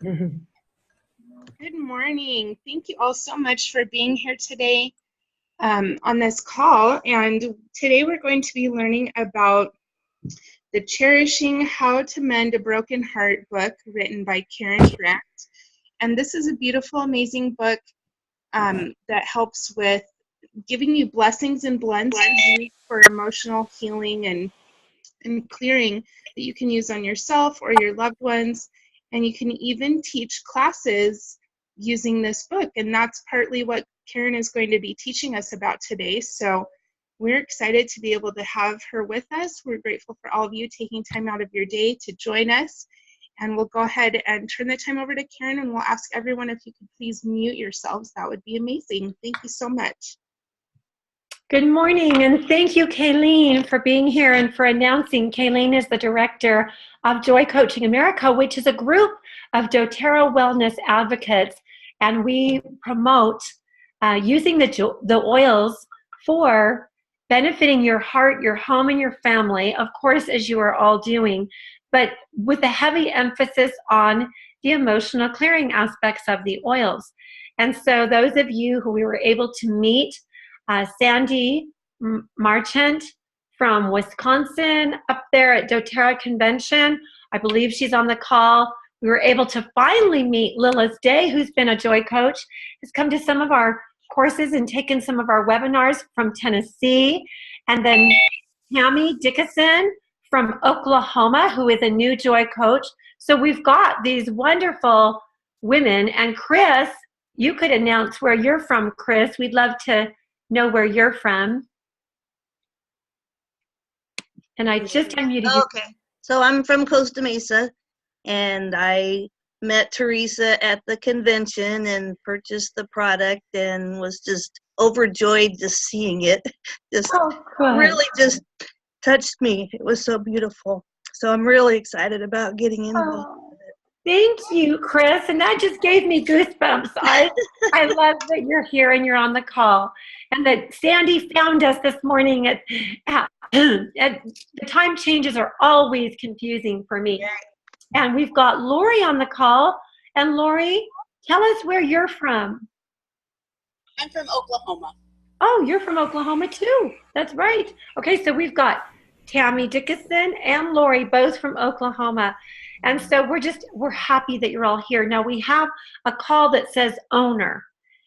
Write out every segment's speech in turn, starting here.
Good morning. Thank you all so much for being here today on this call. And today we're going to be learning about the Cherishing How to Mend a Broken Heart book written by Karen Grant. And this is a beautiful, amazing book that helps with giving you blessings and blends for emotional healing and clearing that you can use on yourself or your loved ones. And you can even teach classes using this book. And that's partly what Karen is going to be teaching us about today. So we're excited to be able to have her with us. We're grateful for all of you taking time out of your day to join us. And we'll go ahead and turn the time over to Karen, and we'll ask everyone if you could please mute yourselves. That would be amazing. Thank you so much. Good morning, and thank you, Kayleen, for being here and for announcing. Kayleen is the director of Joy Coaching America, which is a group of doTERRA wellness advocates, and we promote using the oils for benefiting your heart, your home, and your family, of course, as you are all doing, but with a heavy emphasis on the emotional clearing aspects of the oils. And so those of you who we were able to meet, Sandy Marchant from Wisconsin up there at doTERRA Convention. I believe she's on the call. We were able to finally meet Lilith Day, who's been a Joy Coach, has come to some of our courses and taken some of our webinars from Tennessee. And then Tammy Dickinson from Oklahoma, who is a new Joy Coach. So we've got these wonderful women. And Chris, you could announce where you're from, Chris. We'd love to know where you're from. And I just unmuted you. Okay, so I'm from Costa Mesa, and I met Teresa at the convention and purchased the product and was just overjoyed just seeing it. Just really just touched me. It was so beautiful. So I'm really excited about getting involved. Thank you, Chris. And that just gave me goosebumps. I love that you're here and you're on the call. And that Sandy found us this morning at the time changes are always confusing for me. And we've got Lori on the call. And Lori, tell us where you're from. I'm from Oklahoma. Oh, you're from Oklahoma too. That's right. Okay, so we've got Tammy Dickinson and Lori, both from Oklahoma. And so we're happy that you're all here. Now we have a call that says owner,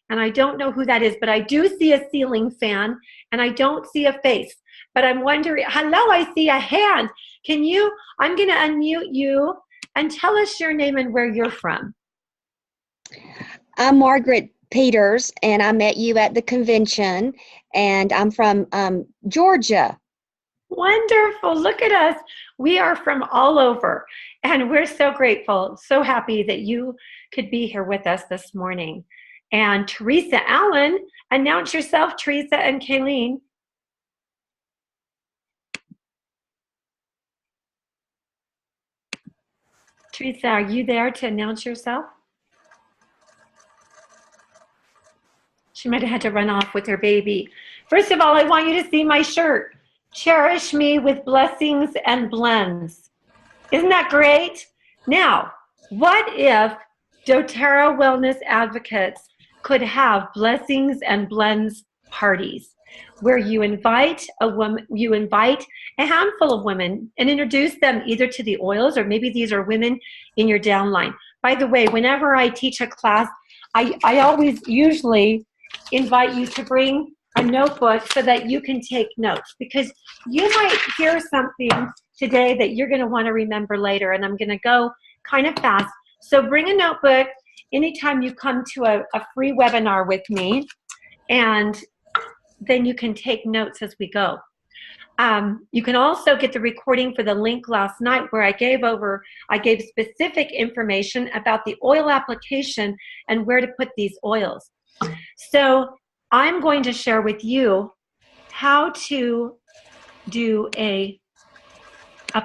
and I don't know who that is, but I do see a ceiling fan and I don't see a face, but I'm wondering, hello, I see a hand. I'm gonna unmute you and tell us your name and where you're from. I'm Margaret Peters, and I met you at the convention, and I'm from Georgia. Wonderful. Look at us. We are from all over, and we're so grateful, so happy that you could be here with us this morning. And Teresa Allen, announce yourself, Teresa and Kayleen. Teresa, are you there to announce yourself? She might have had to run off with her baby. First of all, I want you to see my shirt. Cherish me with blessings and blends. Isn't that great? Now, what if doTERRA Wellness Advocates could have blessings and blends parties where you invite a handful of women and introduce them either to the oils, or maybe these are women in your downline. By the way, whenever I teach a class, I always usually invite you to bring a notebook so that you can take notes, because you might hear something today that you're going to want to remember later, and I'm going to go kind of fast. So bring a notebook anytime you come to a free webinar with me, and then you can take notes as we go. You can also get the recording for the link last night where I gave specific information about the oil application and where to put these oils. So I'm going to share with you how to do a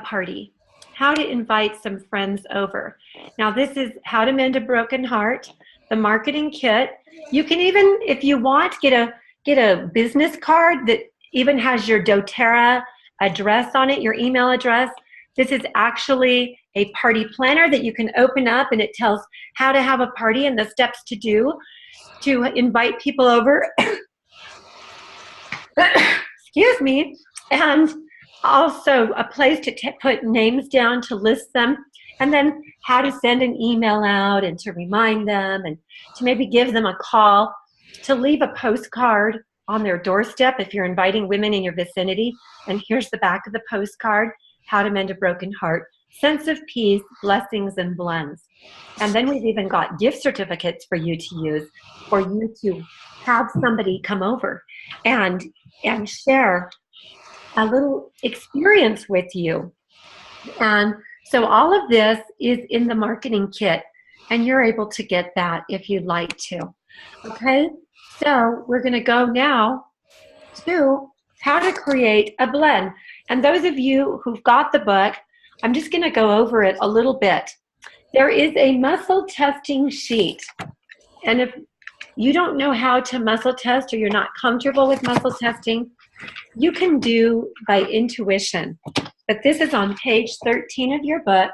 party, how to invite some friends over. Now this is How to Mend a Broken Heart, the marketing kit. You can even, if you want, get a business card that even has your doTERRA address on it, your email address. This is actually a party planner that you can open up, and it tells how to have a party and the steps to do to invite people over. Excuse me. And also a place to put names down to list them, and then how to send an email out and to remind them, and to maybe give them a call, to leave a postcard on their doorstep if you're inviting women in your vicinity. And here's the back of the postcard: how to mend a broken heart, sense of peace, blessings, and blends. And then we've even got gift certificates for you to use, for you to have somebody come over and share a little experience with you. And so all of this is in the marketing kit, and you're able to get that if you'd like to. Okay, so we're going to go now to how to create a blend. And those of you who've got the book, I'm just going to go over it a little bit. There is a muscle testing sheet. And if you don't know how to muscle test, or you're not comfortable with muscle testing, you can do by intuition. But this is on page 13 of your book,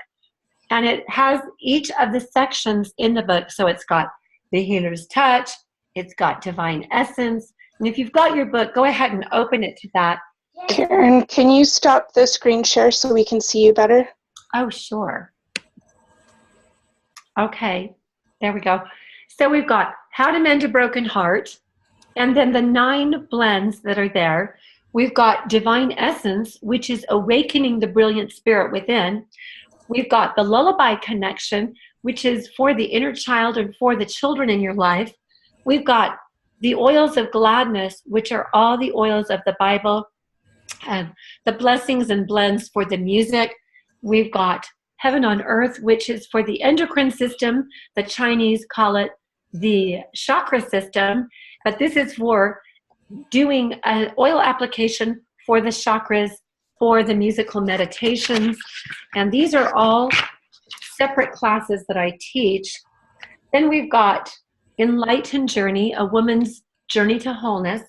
and it has each of the sections in the book. So it's got the healer's touch, it's got divine essence. And if you've got your book, go ahead and open it to that. Karen, can you stop the screen share so we can see you better? Oh, sure. Okay, there we go. So we've got how to mend a broken heart, and then the 9 blends that are there. We've got divine essence, which is awakening the brilliant spirit within. We've got the lullaby connection, which is for the inner child and for the children in your life. We've got the oils of gladness, which are all the oils of the Bible, and the blessings and blends for the music. We've got heaven on earth, which is for the endocrine system. The Chinese call it the chakra system, but this is for doing an oil application for the chakras, for the musical meditations. And these are all separate classes that I teach. Then we've got Enlightened Journey, a woman's journey to wholeness,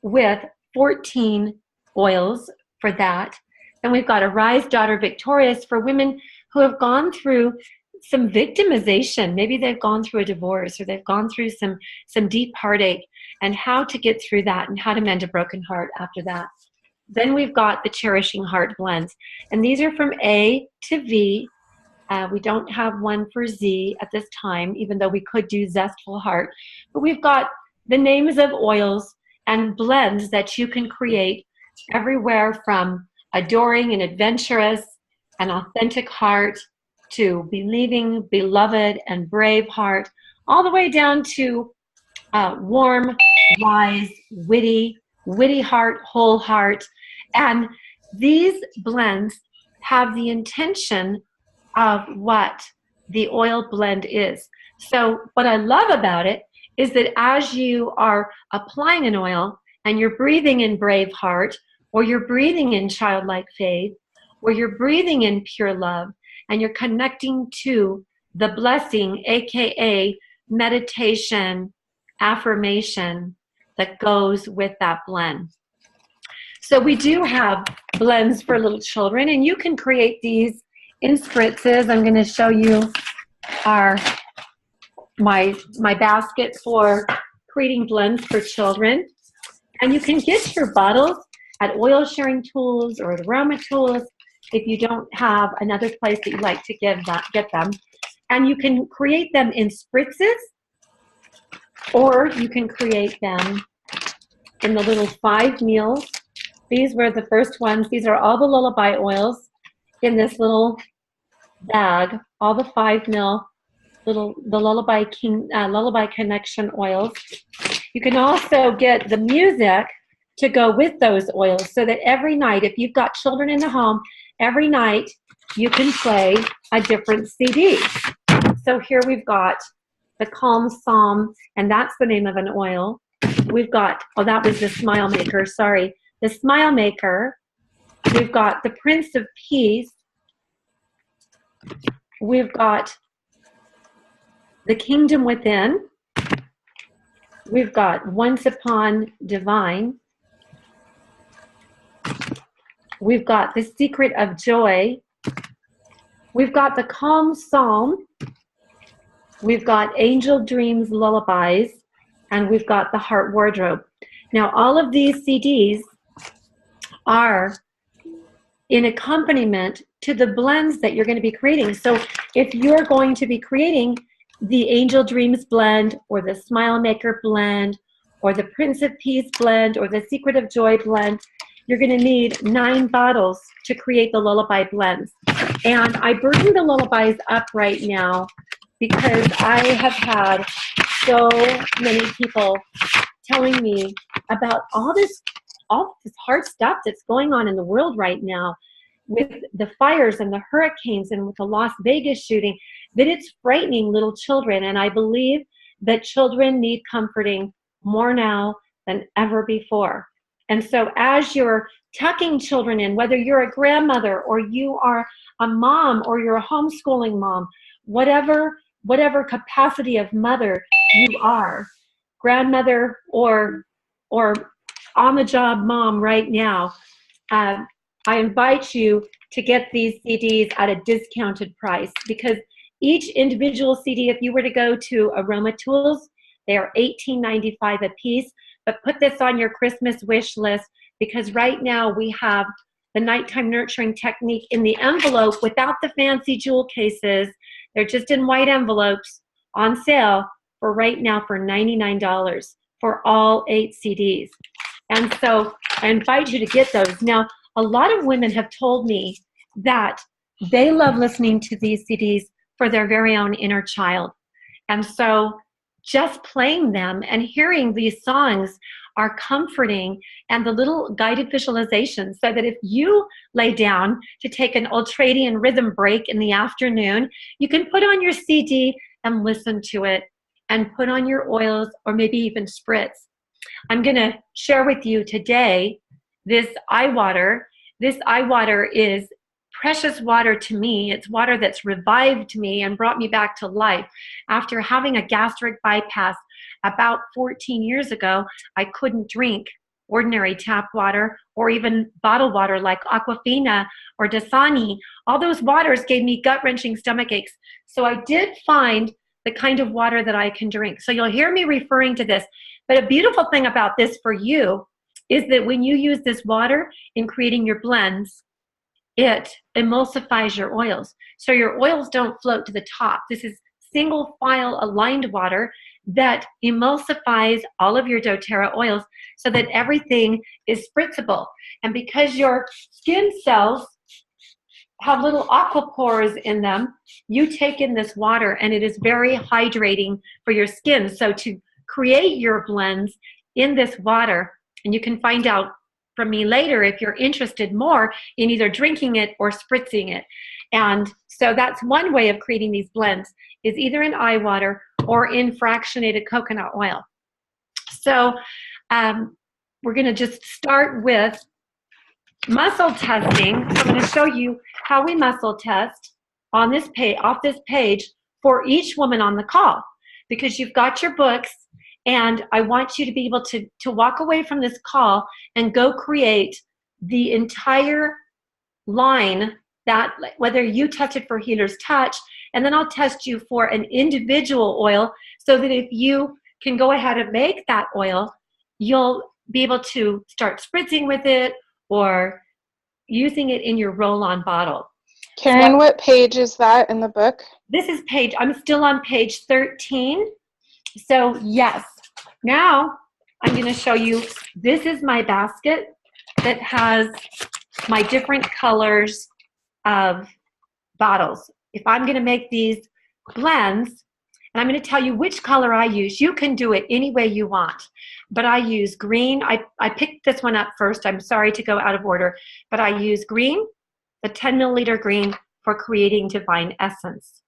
with 14 oils for that. Then we've got Arise, Daughter Victorious, for women who have gone through some victimization. Maybe they've gone through a divorce, or they've gone through some deep heartache, and how to get through that, and how to mend a broken heart after that. Then we've got the Cherishing Heart blends, and these are from A to V. We don't have one for Z at this time, even though we could do Zestful Heart. But we've got the names of oils and blends that you can create everywhere from adoring and adventurous, an authentic heart, to believing, beloved, and brave heart, all the way down to warm, wise, witty heart, whole heart. And these blends have the intention of what the oil blend is. So what I love about it is that as you are applying an oil and you're breathing in brave heart, or you're breathing in childlike faith, or you're breathing in pure love, and you're connecting to the blessing, aka meditation, affirmation that goes with that blend. So we do have blends for little children, and you can create these in spritzes. I'm going to show you my basket for creating blends for children. And you can get your bottles at Oil Sharing Tools or the Aroma Tools if you don't have another place that you like to get them. And you can create them in spritzes, or you can create them in the little 5 meals. These were the first ones. These are all the lullaby oils in this little bag, all the 5 mil the lullaby connection oils. You can also get the music to go with those oils, so that every night, if you've got children in the home, every night you can play a different CD. So here we've got the Calm Psalm, and that's the name of an oil. We've got, oh, that was the Smile Maker, sorry. The Smile Maker. We've got the Prince of Peace. We've got the Kingdom Within. We've got Once Upon Divine. We've got The Secret of Joy. We've got the Calm Psalm, we've got Angel Dreams Lullabies, and we've got the Heart Wardrobe. Now, all of these CDs are in accompaniment to the blends that you're going to be creating. So if you're going to be creating the Angel Dreams blend, or the Smile Maker blend, or the Prince of Peace blend, or the Secret of Joy blend, you're going to need 9 bottles to create the lullaby blends. And I burn the lullabies up right now because I have had so many people telling me about all this hard stuff that's going on in the world right now with the fires and the hurricanes and with the Las Vegas shooting, that it's frightening little children. And I believe that children need comforting more now than ever before. And so as you're tucking children in, whether you're a grandmother or you are a mom or you're a homeschooling mom, whatever capacity of mother you are, grandmother or on the job mom right now, I invite you to get these CDs at a discounted price, because each individual CD, if you were to go to Aroma Tools, they are $18.95 a piece. But put this on your Christmas wish list, because right now we have the Nighttime Nurturing Technique in the envelope without the fancy jewel cases. They're just in white envelopes on sale for right now for $99 for all 8 CDs. And so I invite you to get those. Now, a lot of women have told me that they love listening to these CDs for their very own inner child. And so just playing them and hearing these songs are comforting, and the little guided visualizations, so that if you lay down to take an ultradian rhythm break in the afternoon, you can put on your CD and listen to it, and put on your oils, or maybe even spritz. I'm going to share with you today this eye water. This eye water is precious water to me. It's water that's revived me and brought me back to life. After having a gastric bypass about 14 years ago, I couldn't drink ordinary tap water or even bottled water like Aquafina or Dasani. All those waters gave me gut-wrenching stomach aches. So I did find the kind of water that I can drink. So you'll hear me referring to this. But a beautiful thing about this for you is that when you use this water in creating your blends, it emulsifies your oils. So your oils don't float to the top. This is single file aligned water that emulsifies all of your doTERRA oils so that everything is spritzable. And because your skin cells have little aquapores in them, you take in this water and it is very hydrating for your skin. So to create your blends in this water, and you can find out from me later if you're interested more in either drinking it or spritzing it. And so that's one way of creating these blends, is either in eye water or in fractionated coconut oil. So we're going to just start with muscle testing. So I'm going to show you how we muscle test on this page, off this page, for each woman on the call, because you've got your books. And I want you to be able to walk away from this call and go create the entire line, that whether you test it for Healer's Touch, and then I'll test you for an individual oil, so that if you can go ahead and make that oil, you'll be able to start spritzing with it or using it in your roll-on bottle. Karen, So, what page is that in the book? this is I'm still on page 13. So yes, now I'm going to show you, this is my basket that has my different colors of bottles. If I'm going to make these blends, and I'm going to tell you which color I use. You can do it any way you want, but I use green. I picked this one up first. I'm sorry to go out of order, but I use green, the 10 milliliter green, for creating Divine Essence.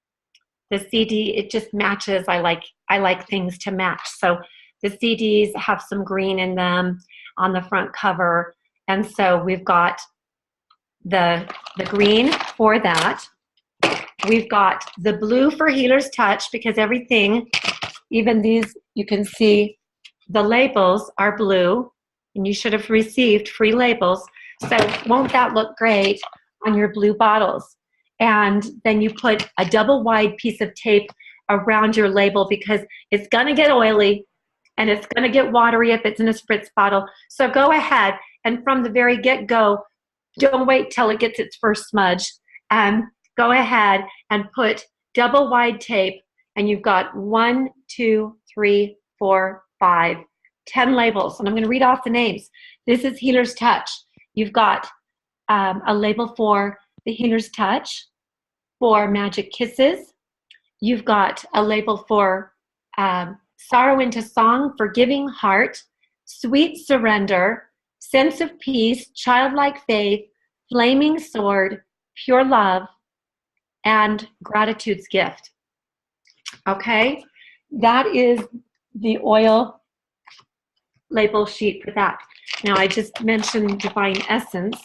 The CD, it just matches. I like things to match. So the CDs have some green in them on the front cover. And so we've got the green for that. We've got the blue for Healer's Touch, because everything, even these, you can see the labels are blue, and you should have received free labels. So won't that look great on your blue bottles? and then you put a double wide piece of tape around your label because it's going to get oily and it's going to get watery if it's in a spritz bottle. So go ahead and from the very get-go, don't wait till it gets its first smudge. Go ahead and put double wide tape, and you've got 1, 2, 3, 4, 5, 10 labels. And I'm going to read off the names. This is Healer's Touch. You've got a label for the Healer's Touch, for Magic Kisses. You've got a label for Sorrow into Song, Forgiving Heart, Sweet Surrender, Sense of Peace, Childlike Faith, Flaming Sword, Pure Love, and Gratitude's Gift. Okay, that is the oil label sheet for that. Now, I just mentioned Divine Essence,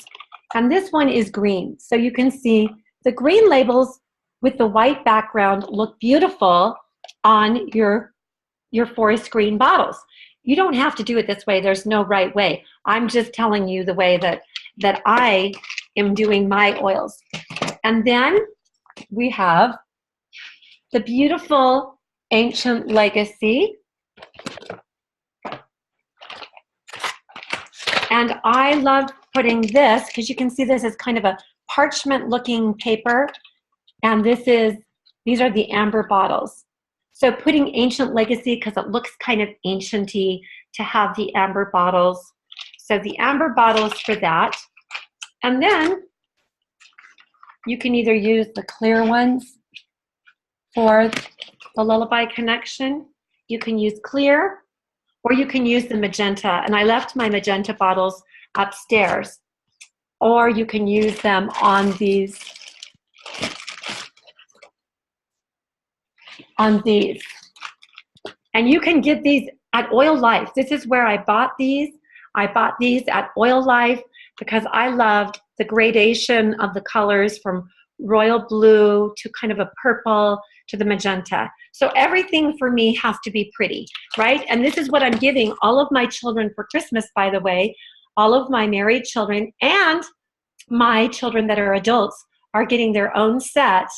and this one is green. So you can see the green labels with the white background look beautiful on your forest green bottles. You don't have to do it this way. There's no right way. I'm just telling you the way that I am doing my oils. And then we have the beautiful Ancient Legacy. And I love putting this, because you can see this is kind of a parchment looking paper. And these are the amber bottles. So putting Ancient Legacy, because it looks kind of ancient-y to have the amber bottles. So the amber bottles for that. And then you can either use the clear ones for the Lullaby Connection. You can use clear, or you can use the magenta. And I left my magenta bottles upstairs. Or you can use them on these. And you can get these at Oil Life. This is where I bought these. I bought these at Oil Life because I loved the gradation of the colors from royal blue to kind of a purple to the magenta. So everything for me has to be pretty, right? And this is what I'm giving all of my children for Christmas, by the way. All of my married children and my children that are adults are getting their own set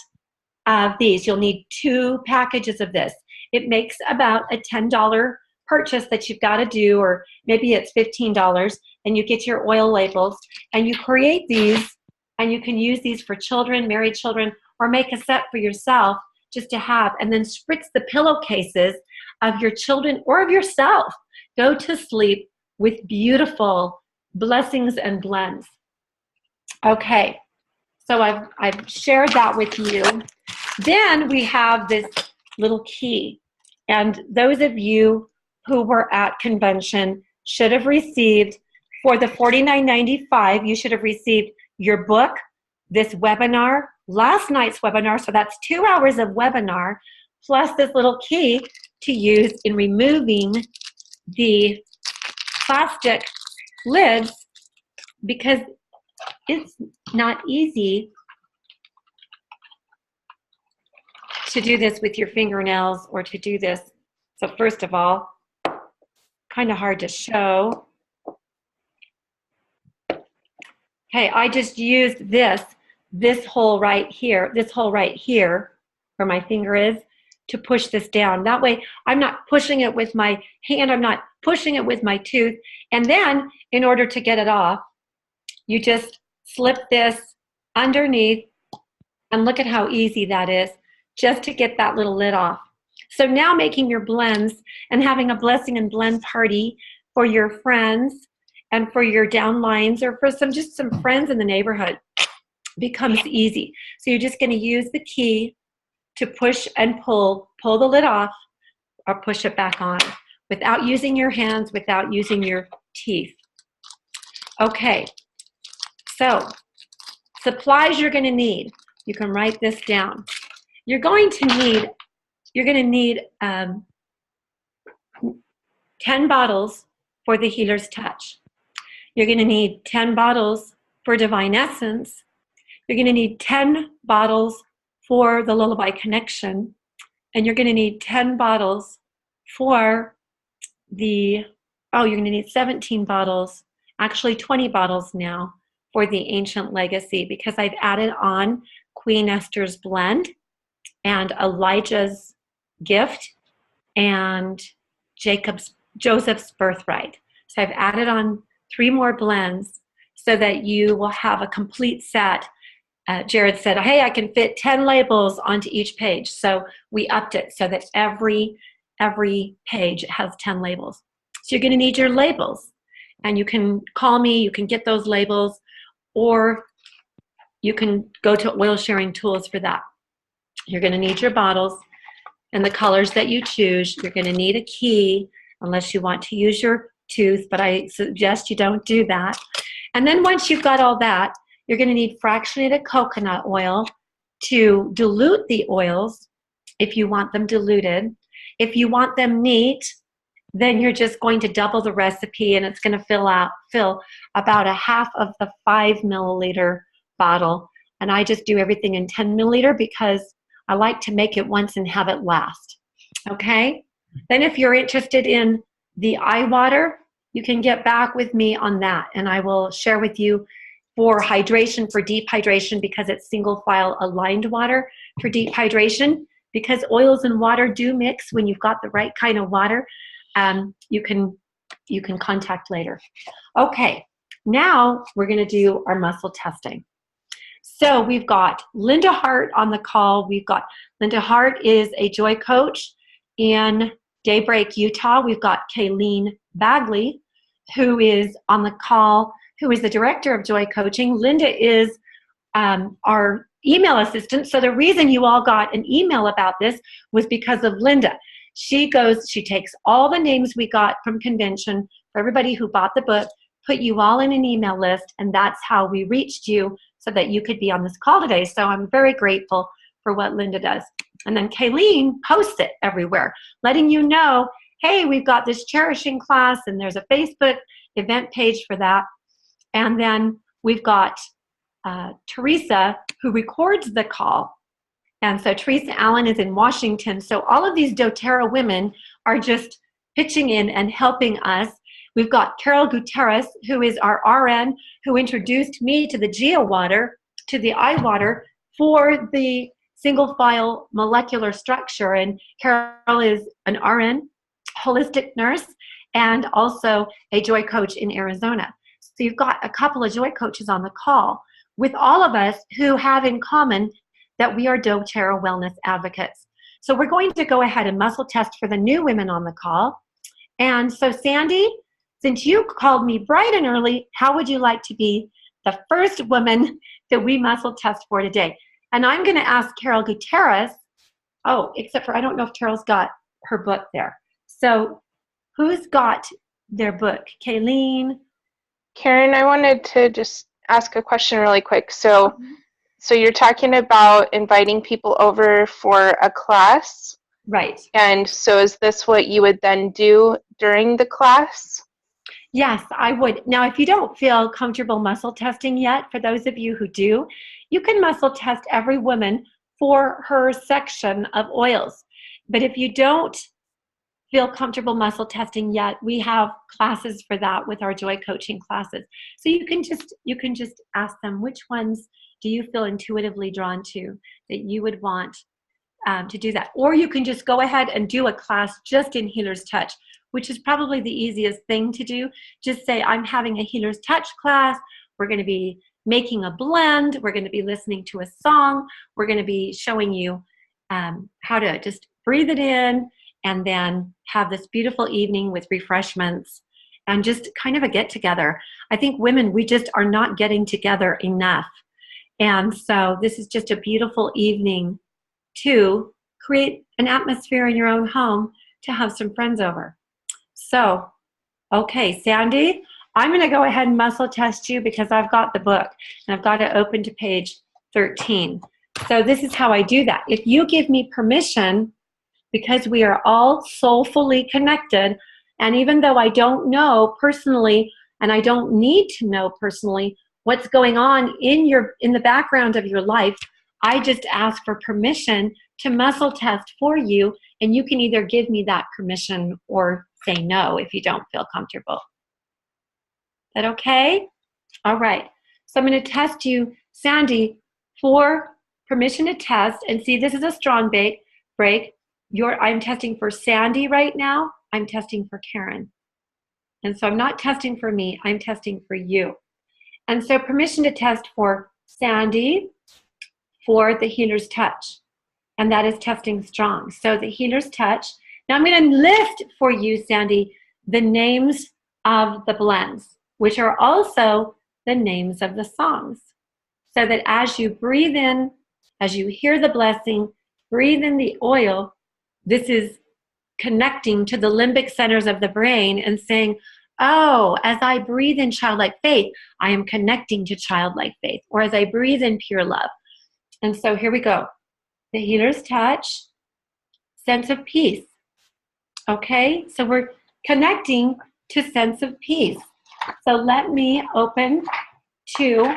of these. You'll need 2 packages of this. It makes about a $10 purchase that you've got to do, or maybe it's $15, and you get your oil labels, and you create these, and you can use these for children, married children, or make a set for yourself just to have, and then spritz the pillowcases of your children or of yourself. Go to sleep with beautiful blessings and blends. Okay, so I've shared that with you. Then we have this little key. And those of you who were at convention should have received, for the $49.95, you should have received your book, this webinar, last night's webinar, so that's 2 hours of webinar, plus this little key to use in removing the plastic lids, because it's not easy to do this with your fingernails or to do this. So first of all, kind of hard to show. Okay, I just used this hole right here, where my finger is, to push this down. That way I'm not pushing it with my hand, I'm not pushing it with my tooth. And then in order to get it off, you just slip this underneath, and look at how easy that is, just to get that little lid off. So now making your blends and having a blessing and blend party for your friends and for your downlines, or for just some friends in the neighborhood, becomes easy. So you're just going to use the key to push and pull the lid off, or push it back on, without using your hands, without using your teeth. Okay, so supplies you're going to need. You can write this down. You're going to need 10 bottles for the Healer's Touch. You're going to need 10 bottles for Divine Essence. You're going to need 10 bottles for the Lullaby Connection. And you're going to need 10 bottles for you're going to need 17 bottles, actually 20 bottles now, for the Ancient Legacy, because I've added on Queen Esther's blend, and Elijah's gift, and Joseph's birthright. So I've added on 3 more blends so that you will have a complete set. Jared said, hey, I can fit 10 labels onto each page. So we upped it so that every page has 10 labels. So you're going to need your labels. And you can call me, you can get those labels, or you can go to Oil Sharing Tools for that. You're going to need your bottles and the colors that you choose. You're going to need a key, unless you want to use your tooth, but I suggest you don't do that. And then once you've got all that, you're going to need fractionated coconut oil to dilute the oils if you want them diluted. If you want them neat, then you're just going to double the recipe, and it's going to fill about a half of the 5 milliliter bottle. And I just do everything in 10 milliliter because I like to make it once and have it last. Okay? Then if you're interested in the eye water, you can get back with me on that, and I will share with you for hydration, for deep hydration, because it's single file aligned water for deep hydration, because oils and water do mix when you've got the right kind of water. You can contact later. Okay, now we're going to do our muscle testing. So we've got Linda Hart on the call. Linda Hart is a joy coach in Daybreak, Utah. We've got Kayleen Bagley, who is on the call, who is the director of Joy Coaching. Linda is our email assistant. So the reason you all got an email about this was because of Linda. She takes all the names we got from convention for everybody who bought the book, put you all in an email list, and that's how we reached you so that you could be on this call today. So I'm very grateful for what Linda does. And then Kayleen posts it everywhere, letting you know, hey, we've got this Cherishing class, and there's a Facebook event page for that. And then we've got Teresa, who records the call. And so Teresa Allen is in Washington. So all of these doTERRA women are just pitching in and helping us. We've got Carol Gutierrez, who is our RN, who introduced me to the Gia water, to the eye water for the single file molecular structure. And Carol is an RN, holistic nurse, and also a joy coach in Arizona. So you've got a couple of joy coaches on the call with all of us who have in common that we are doTERRA wellness advocates. So we're going to go ahead and muscle test for the new women on the call. And so Sandy, since you called me bright and early, how would you like to be the first woman that we muscle test for today? And I'm going to ask Carol Gutierrez, except for I don't know if Carol's got her book there. So who's got their book? Kayleen? Karen, I wanted to just ask a question really quick. So you're talking about inviting people over for a class? Right. And so is this what you would then do during the class? Yes, I would. Now, if you don't feel comfortable muscle testing yet, for those of you who do, you can muscle test every woman for her section of oils. But if you don't feel comfortable muscle testing yet, we have classes for that with our joy coaching classes. So you can just ask them, which ones do you feel intuitively drawn to that you would want to do that? Or you can just go ahead and do a class just in Healer's Touch, which is probably the easiest thing to do. Just say, I'm having a Healer's Touch class. We're going to be making a blend. We're going to be listening to a song. We're going to be showing you how to just breathe it in and then have this beautiful evening with refreshments and just kind of a get together. I think women, we just are not getting together enough. And so this is just a beautiful evening to create an atmosphere in your own home to have some friends over. So, okay, Sandy, I'm going to go ahead and muscle test you because I've got the book and I've got it open to page 13. So this is how I do that. If you give me permission, because we are all soulfully connected, and even though I don't know personally and I don't need to know personally what's going on in the background of your life, I just ask for permission to muscle test for you, and you can either give me that permission or say no if you don't feel comfortable. Is that okay? All right. So I'm going to test you, Sandy, for permission to test, and see, this is a strong break. I'm testing for Sandy right now. I'm testing for Karen. And so I'm not testing for me, I'm testing for you. And so permission to test for Sandy for the healer's touch. And that is testing strong. So the healer's touch. Now I'm going to lift for you, Sandy, the names of the blends, which are also the names of the songs. So that as you breathe in, as you hear the blessing, breathe in the oil, this is connecting to the limbic centers of the brain and saying, oh, as I breathe in childlike faith, I am connecting to childlike faith. Or as I breathe in pure love. And so here we go. The healer's touch, sense of peace. Okay, so we're connecting to sense of peace. So let me open to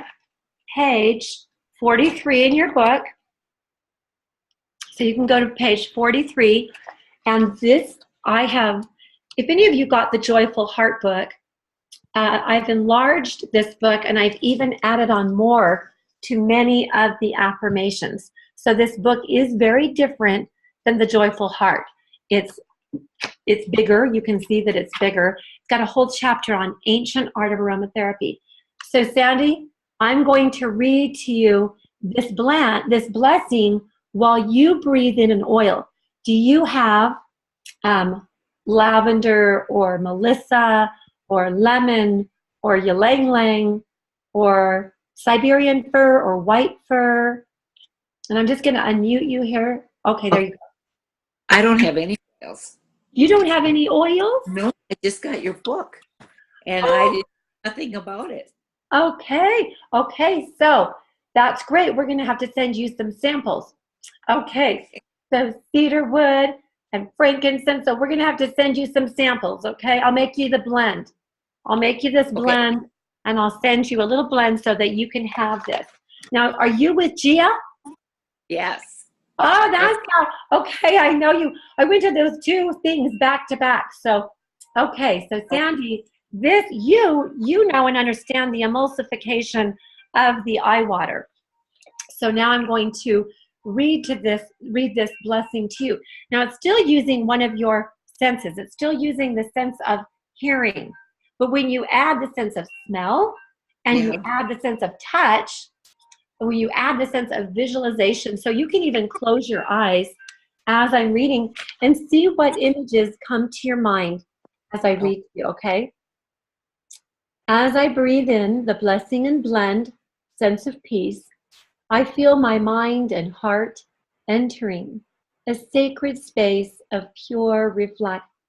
page 43 in your book. So you can go to page 43. And this I have, if any of you got the Joyful Heart book, I've enlarged this book and I've even added on more to many of the affirmations. So this book is very different than the Joyful Heart. It's bigger. You can see that it's bigger. It's got a whole chapter on ancient art of aromatherapy. So Sandy, I'm going to read to you this blessing while you breathe in an oil. Do you have lavender or melissa or lemon or ylang ylang or Siberian fir or white fir? And I'm just going to unmute you here. Okay, there you go. I don't have any oils. You don't have any oils? No, I just got your book, and I did nothing about it. Okay, so that's great. We're going to have to send you some samples. Okay, so cedar wood and frankincense. So we're going to have to send you some samples, okay? I'll make you the blend. I'll make you this blend, and I'll send you a little blend so that you can have this. Now, are you with Gia? Yes. Oh, that's okay. I know you. I went to those two things back to back. So, okay. So, Sandy, this you know and understand the emulsification of the eye water. So now I'm going to read this blessing to you. Now it's still using one of your senses. It's still using the sense of hearing. But when you add the sense of smell and you add the sense of touch, when you add the sense of visualization, so you can even close your eyes as I'm reading and see what images come to your mind as I read to you, okay? As I breathe in the blessing and blend sense of peace, I feel my mind and heart entering a sacred space of pure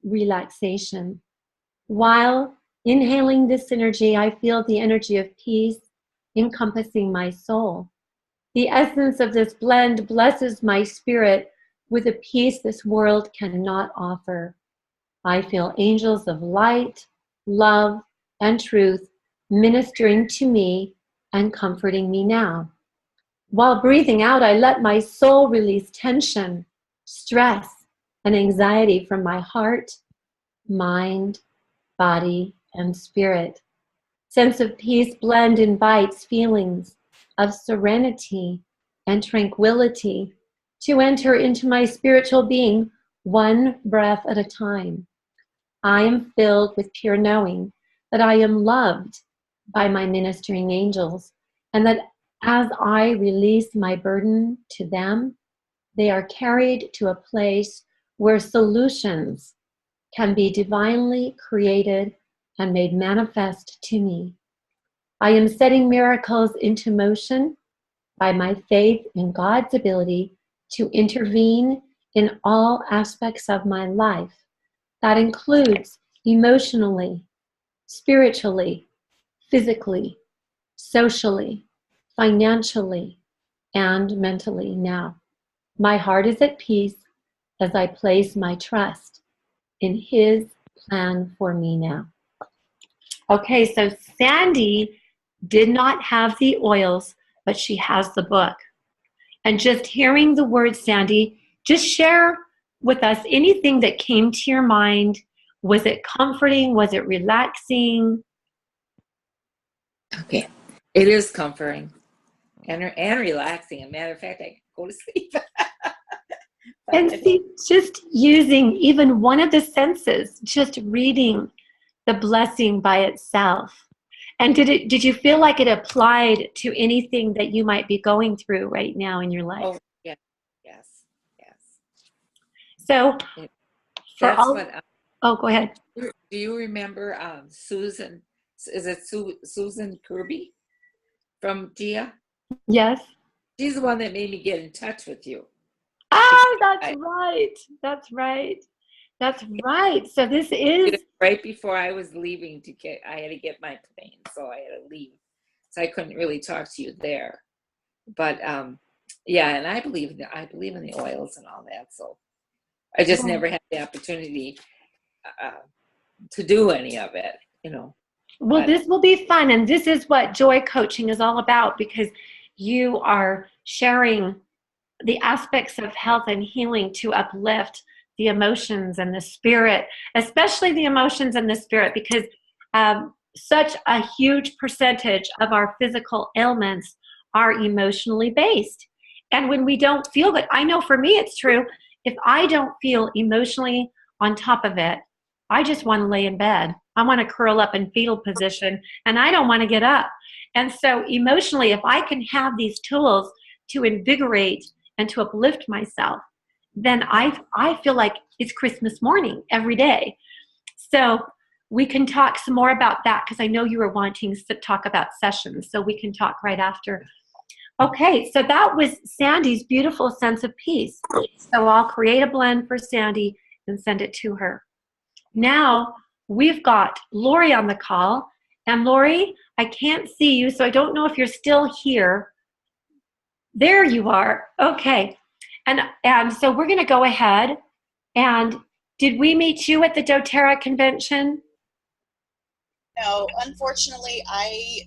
relaxation. While inhaling this energy, I feel the energy of peace encompassing my soul. The essence of this blend blesses my spirit with a peace this world cannot offer. I feel angels of light, love, and truth ministering to me and comforting me now. While breathing out, I let my soul release tension, stress, and anxiety from my heart, mind, body, and spirit. Sense of peace blend invites feelings of serenity and tranquility to enter into my spiritual being one breath at a time. I am filled with pure knowing that I am loved by my ministering angels, and that as I release my burden to them, they are carried to a place where solutions can be divinely created and made manifest to me. I am setting miracles into motion by my faith in God's ability to intervene in all aspects of my life. That includes emotionally, spiritually, physically, socially, financially, and mentally now. My heart is at peace as I place my trust in His plan for me now. Okay, so Sandy did not have the oils, but she has the book. And just hearing the word, Sandy, just share with us anything that came to your mind. Was it comforting? Was it relaxing? Okay. It is comforting. and relaxing. As a matter of fact, I go to sleep. And see, just using even one of the senses, just reading the blessing by itself. And did you feel like it applied to anything that you might be going through right now in your life? Oh, yeah, yes. So for That's all, what. oh, go ahead. Do you remember Susan? Is it Susan Kirby from Gia? Yes. She's the one that made me get in touch with you. Oh, that's right. That's right. That's right. So this is right before I was leaving I had to get my plane, so I had to leave. So I couldn't really talk to you there. But yeah, and I believe in the oils and all that. So I just never had the opportunity to do any of it, Well, this will be fun, and this is what joy coaching is all about, because you are sharing the aspects of health and healing to uplift the emotions and the spirit, especially the emotions and the spirit, because such a huge percentage of our physical ailments are emotionally based. And when we don't feel good, I know for me it's true, if I don't feel emotionally on top of it, I just want to lay in bed. I want to curl up in fetal position, and I don't want to get up. And so emotionally, if I can have these tools to invigorate and to uplift myself, then I feel like it's Christmas morning every day. So we can talk some more about that, because I know you were wanting to talk about sessions, so we can talk right after. Okay, so that was Sandy's beautiful sense of peace. So I'll create a blend for Sandy and send it to her. Now we've got Lori on the call. And Lori, I can't see you, so I don't know if you're still here. There you are. Okay. And so we're going to go ahead. And did we meet you at the doTERRA convention? No, unfortunately, I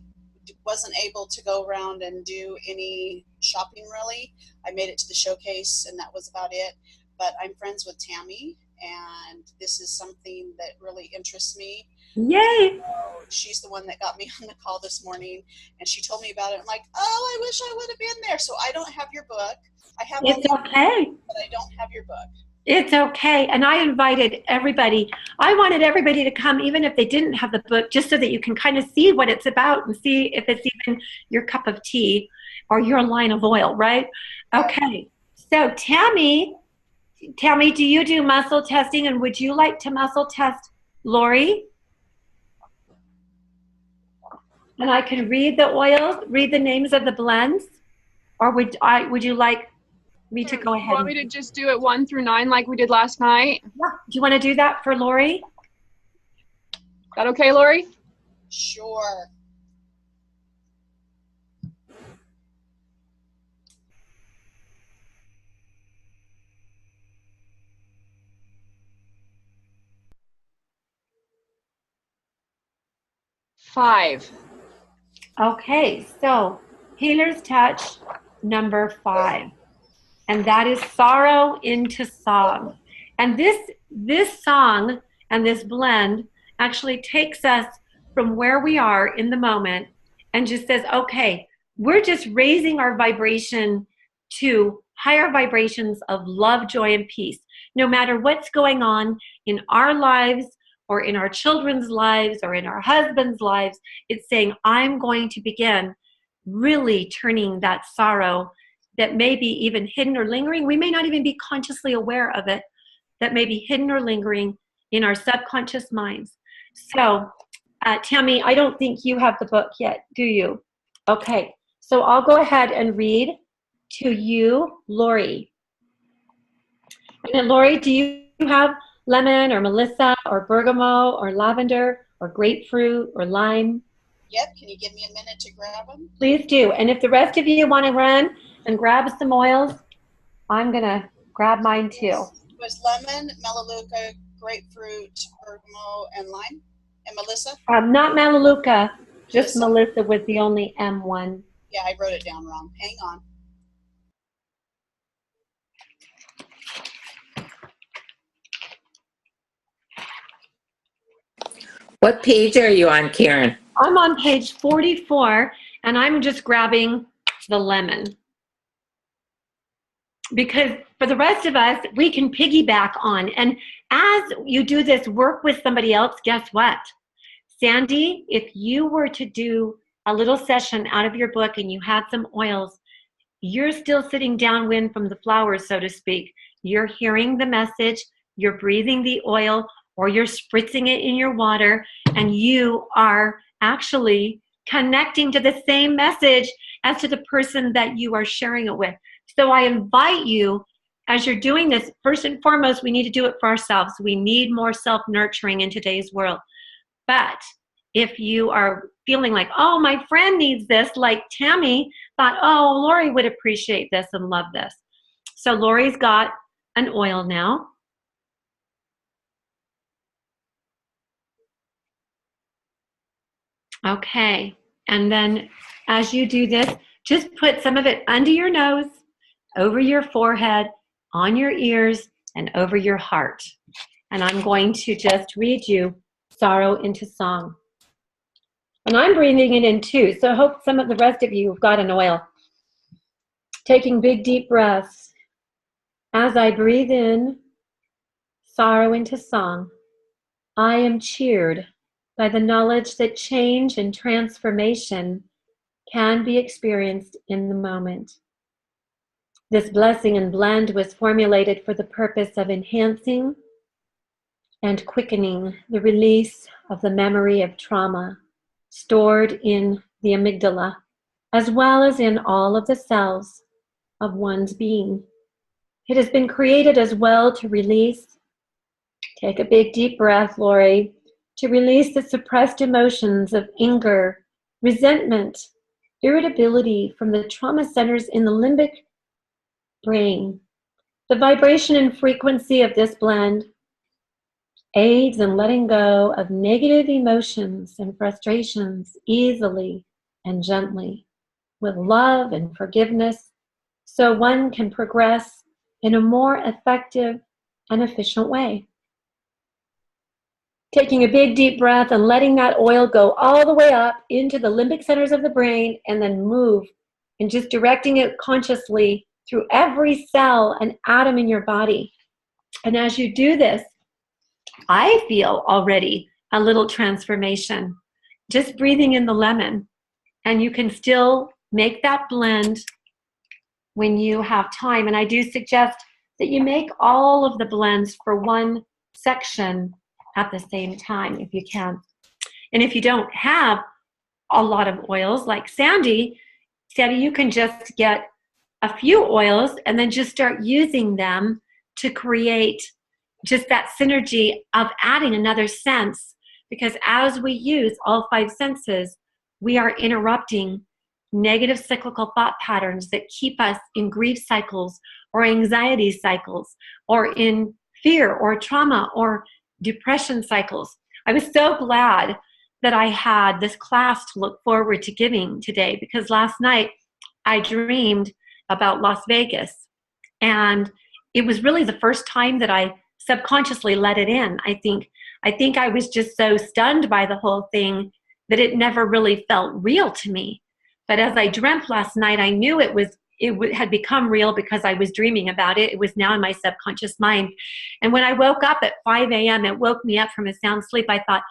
wasn't able to go around and do any shopping really. I made it to the showcase and that was about it. But I'm friends with Tammy, and this is something that really interests me. Yay! So she's the one that got me on the call this morning, and she told me about it. I'm like, oh, I wish I would have been there. So I don't have your book. I have It's okay. but I don't have your book. It's okay. And I invited everybody. I wanted everybody to come, even if they didn't have the book, just so that you can kind of see what it's about and see if it's even your cup of tea or your line of oil, right? Okay. So Tammy, do you do muscle testing, and would you like to muscle test Lori? And I can read the oils, read the names of the blends, or would you like me to go ahead? You want me to just do it 1 through 9 like we did last night? Yeah. Do you want to do that for Lori? Is that okay, Lori? Sure. Five. Okay, so Healer's Touch number 5, and that is Sorrow into Song. And this song and this blend actually takes us from where we are in the moment and just says, okay, we're just raising our vibration to higher vibrations of love, joy, and peace. No matter what's going on in our lives or in our children's lives or in our husband's lives, it's saying, I'm going to begin really turning that sorrow that may be even hidden or lingering. We may not even be consciously aware of it, that may be hidden or lingering in our subconscious minds. So, Tammy, I don't think you have the book yet, do you? Okay, so I'll go ahead and read to you, Lori. And then, Lori, do you have lemon or melissa or bergamot or lavender or grapefruit or lime? Yep. Can you give me a minute to grab them? Please do. And if the rest of you want to run and grab some oils, I'm going to grab mine too. It was lemon, melaleuca, grapefruit, bergamot, and lime. And Melissa? Not Melaleuca, just Melissa was the only M one. Yeah, I wrote it down wrong. Hang on. What page are you on, Karen? I'm on page 44, and I'm just grabbing the lemon. Because for the rest of us, we can piggyback on. And as you do this work with somebody else, guess what? Sandy, if you were to do a little session out of your book and you had some oils, you're still sitting downwind from the flowers, so to speak. You're hearing the message, you're breathing the oil, or you're spritzing it in your water, and you are actually connecting to the same message as to the person that you are sharing it with. So I invite you, as you're doing this, first and foremost, we need to do it for ourselves. We need more self-nurturing in today's world. But if you are feeling like, oh, my friend needs this, like Tammy thought, oh, Lori would appreciate this and love this. So Lori's got an oil now. Okay, and then as you do this, just put some of it under your nose, over your forehead, on your ears, and over your heart. And I'm going to just read you Sorrow into Song. And I'm breathing it in too, so I hope some of the rest of you have got an oil. Taking big, deep breaths. As I breathe in sorrow into song, I am cheered by the knowledge that change and transformation can be experienced in the moment. This blessing and blend was formulated for the purpose of enhancing and quickening the release of the memory of trauma stored in the amygdala, as well as in all of the cells of one's being. It has been created as well to release, take a big deep breath, Lori, to release the suppressed emotions of anger, resentment, irritability from the trauma centers in the limbic brain. The vibration and frequency of this blend aids in letting go of negative emotions and frustrations easily and gently, with love and forgiveness, so one can progress in a more effective and efficient way. Taking a big deep breath and letting that oil go all the way up into the limbic centers of the brain, and then move and just directing it consciously through every cell and atom in your body. And as you do this, I feel already a little transformation, just breathing in the lemon. And you can still make that blend when you have time. And I do suggest that you make all of the blends for one section at the same time if you can. And if you don't have a lot of oils like Sandy, you can just get a few oils and then just start using them to create just that synergy of adding another sense. Because as we use all 5 senses, we are interrupting negative cyclical thought patterns that keep us in grief cycles or anxiety cycles or in fear or trauma or depression cycles. I was so glad that I had this class to look forward to giving today, because last night I dreamed about Las Vegas, and it was really the first time that I subconsciously let it in. I think I was just so stunned by the whole thing that it never really felt real to me. But as I dreamt last night, I knew it had become real because I was dreaming about it. It was now in my subconscious mind. And when I woke up at 5 a.m., it woke me up from a sound sleep. I thought,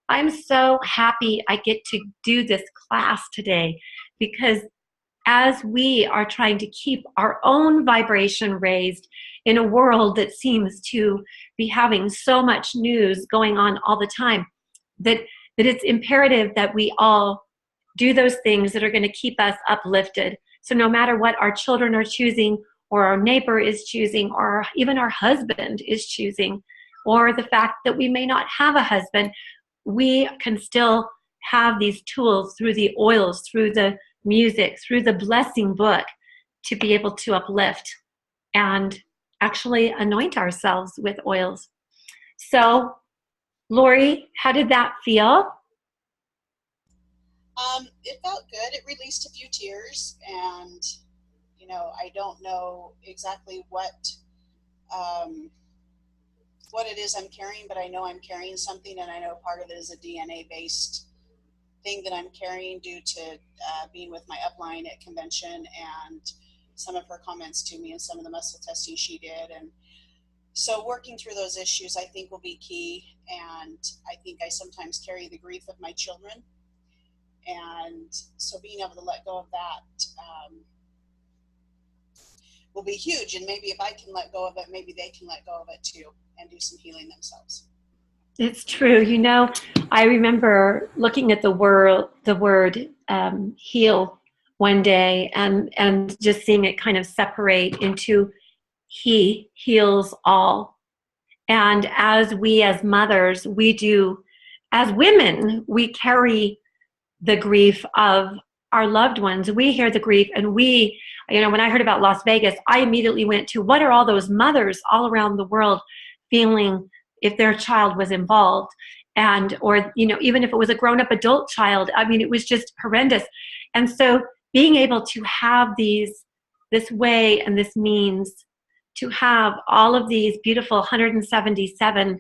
I'm so happy I get to do this class today, because as we are trying to keep our own vibration raised in a world that seems to be having so much news going on all the time, that it's imperative that we all do those things that are going to keep us uplifted. So no matter what our children are choosing, or our neighbor is choosing, or even our husband is choosing, or the fact that we may not have a husband, we can still have these tools through the oils, through the music, through the blessing book, to be able to uplift and actually anoint ourselves with oils. So, Lori, how did that feel? It felt good. It released a few tears, and I don't know exactly what it is I'm carrying, but I know I'm carrying something, and I know part of it is a DNA-based thing that I'm carrying due to being with my upline at convention and some of her comments to me and some of the muscle testing she did. And so working through those issues, I think, will be key. And I think I sometimes carry the grief of my children. And so being able to let go of that will be huge. And maybe if I can let go of it, maybe they can let go of it too and do some healing themselves. It's true. You know, I remember looking at the word heal one day and just seeing it kind of separate into he heals all. And as we as mothers, as women, we carry the grief of our loved ones. We hear the grief, and when I heard about Las Vegas, I immediately went to what are all those mothers all around the world feeling if their child was involved, or even if it was a grown-up adult child. I mean, it was just horrendous. And so being able to have this way and this means to have all of these beautiful 177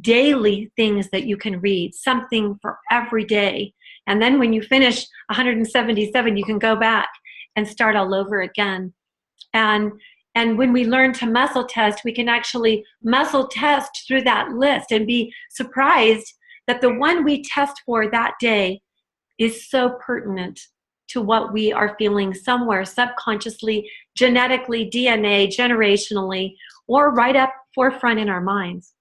daily things that you can read, something for every day. And then when you finish 177, you can go back and start all over again. And when we learn to muscle test, we can actually muscle test through that list and be surprised that the one we test for that day is so pertinent to what we are feeling somewhere subconsciously, genetically, DNA, generationally, or right up forefront in our minds.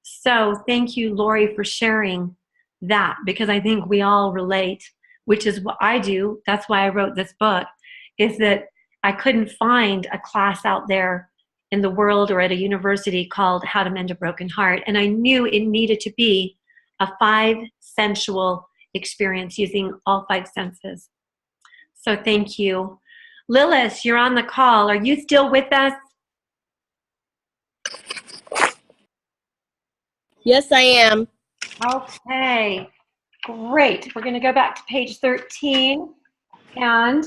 So thank you, Lori, for sharing that, because I think we all relate, which is what I do. That's why I wrote this book, is that I couldn't find a class out there in the world or at a university called How to Mend a Broken Heart. And I knew it needed to be a 5-sensual experience using all 5 senses. So thank you. Lilith, you're on the call. Are you still with us? Yes, I am. Okay, great. We're going to go back to page 13. And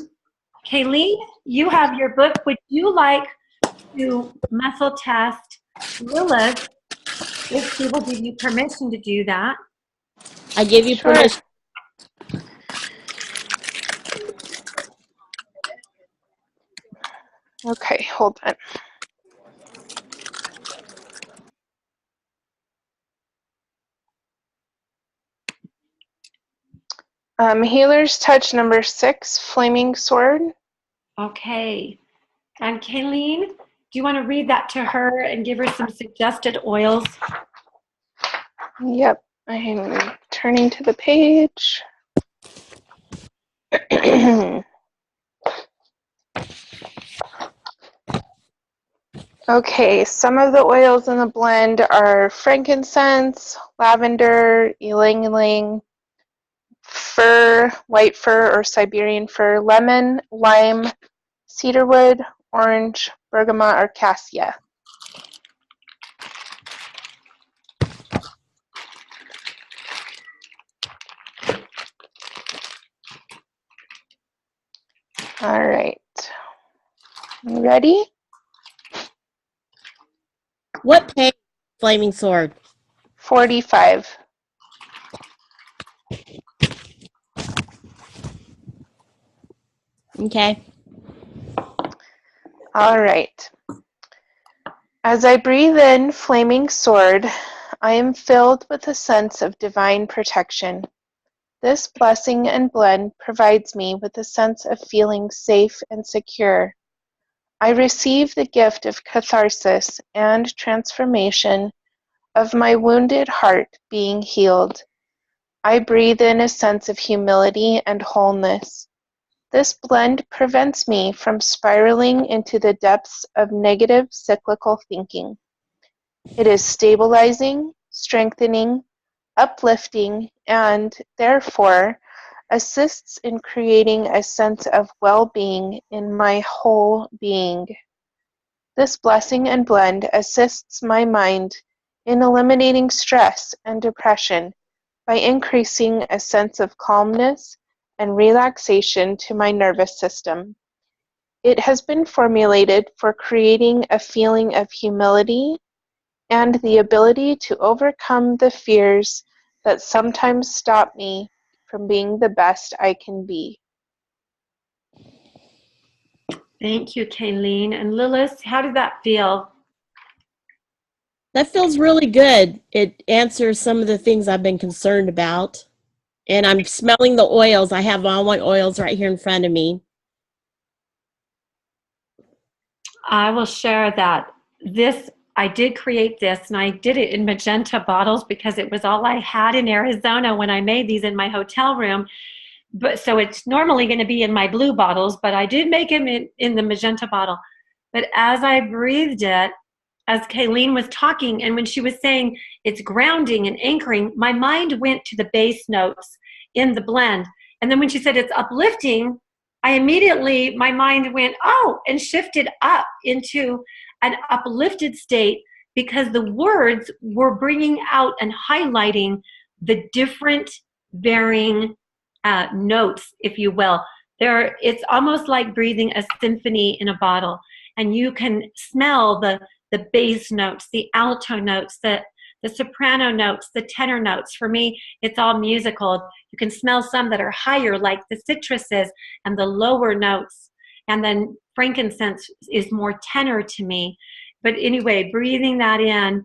Kayleen, you have your book. Would you like to muscle test Lilith if she will give you permission to do that? I give you Sure. permission. Okay, hold on. Healer's Touch number 6, Flaming Sword. Okay. And Kayleen, do you want to read that to her and give her some suggested oils? Yep, I'm turning to the page. Okay, some of the oils in the blend are frankincense, lavender, ylang ylang, fir, white fir or Siberian fir, lemon, lime, cedarwood, orange, bergamot, or cassia. All right. Ready? What page? Flaming Sword. 45. Okay. All right. As I breathe in Flaming Sword, I am filled with a sense of divine protection. This blessing and blend provides me with a sense of feeling safe and secure. I receive the gift of catharsis and transformation of my wounded heart being healed. I breathe in a sense of humility and wholeness. This blend prevents me from spiraling into the depths of negative cyclical thinking. It is stabilizing, strengthening, uplifting, and, therefore, assists in creating a sense of well-being in my whole being. This blessing and blend assists my mind in eliminating stress and depression by increasing a sense of calmness and relaxation to my nervous system. It has been formulated for creating a feeling of humility and the ability to overcome the fears that sometimes stop me from being the best I can be. Thank you, Kayleen. And Lilith, how did that feel? That feels really good. It answers some of the things I've been concerned about. And I'm smelling the oils. I have all my oils right here in front of me. I will share that I did create this, and I did it in magenta bottles because it was all I had in Arizona when I made these in my hotel room. But so it's normally going to be in my blue bottles, but I did make them in the magenta bottle. But as I breathed it, as Kayleen was talking, and when she was saying it's grounding and anchoring, my mind went to the bass notes in the blend. And then when she said it's uplifting, I immediately, my mind went, oh, and shifted up into an uplifted state because the words were bringing out and highlighting the different varying notes, if you will. It's almost like breathing a symphony in a bottle, and you can smell the bass notes, the alto notes, the soprano notes, the tenor notes. For me, it's all musical. You can smell some that are higher, like the citruses, and the lower notes. And then frankincense is more tenor to me. But anyway, breathing that in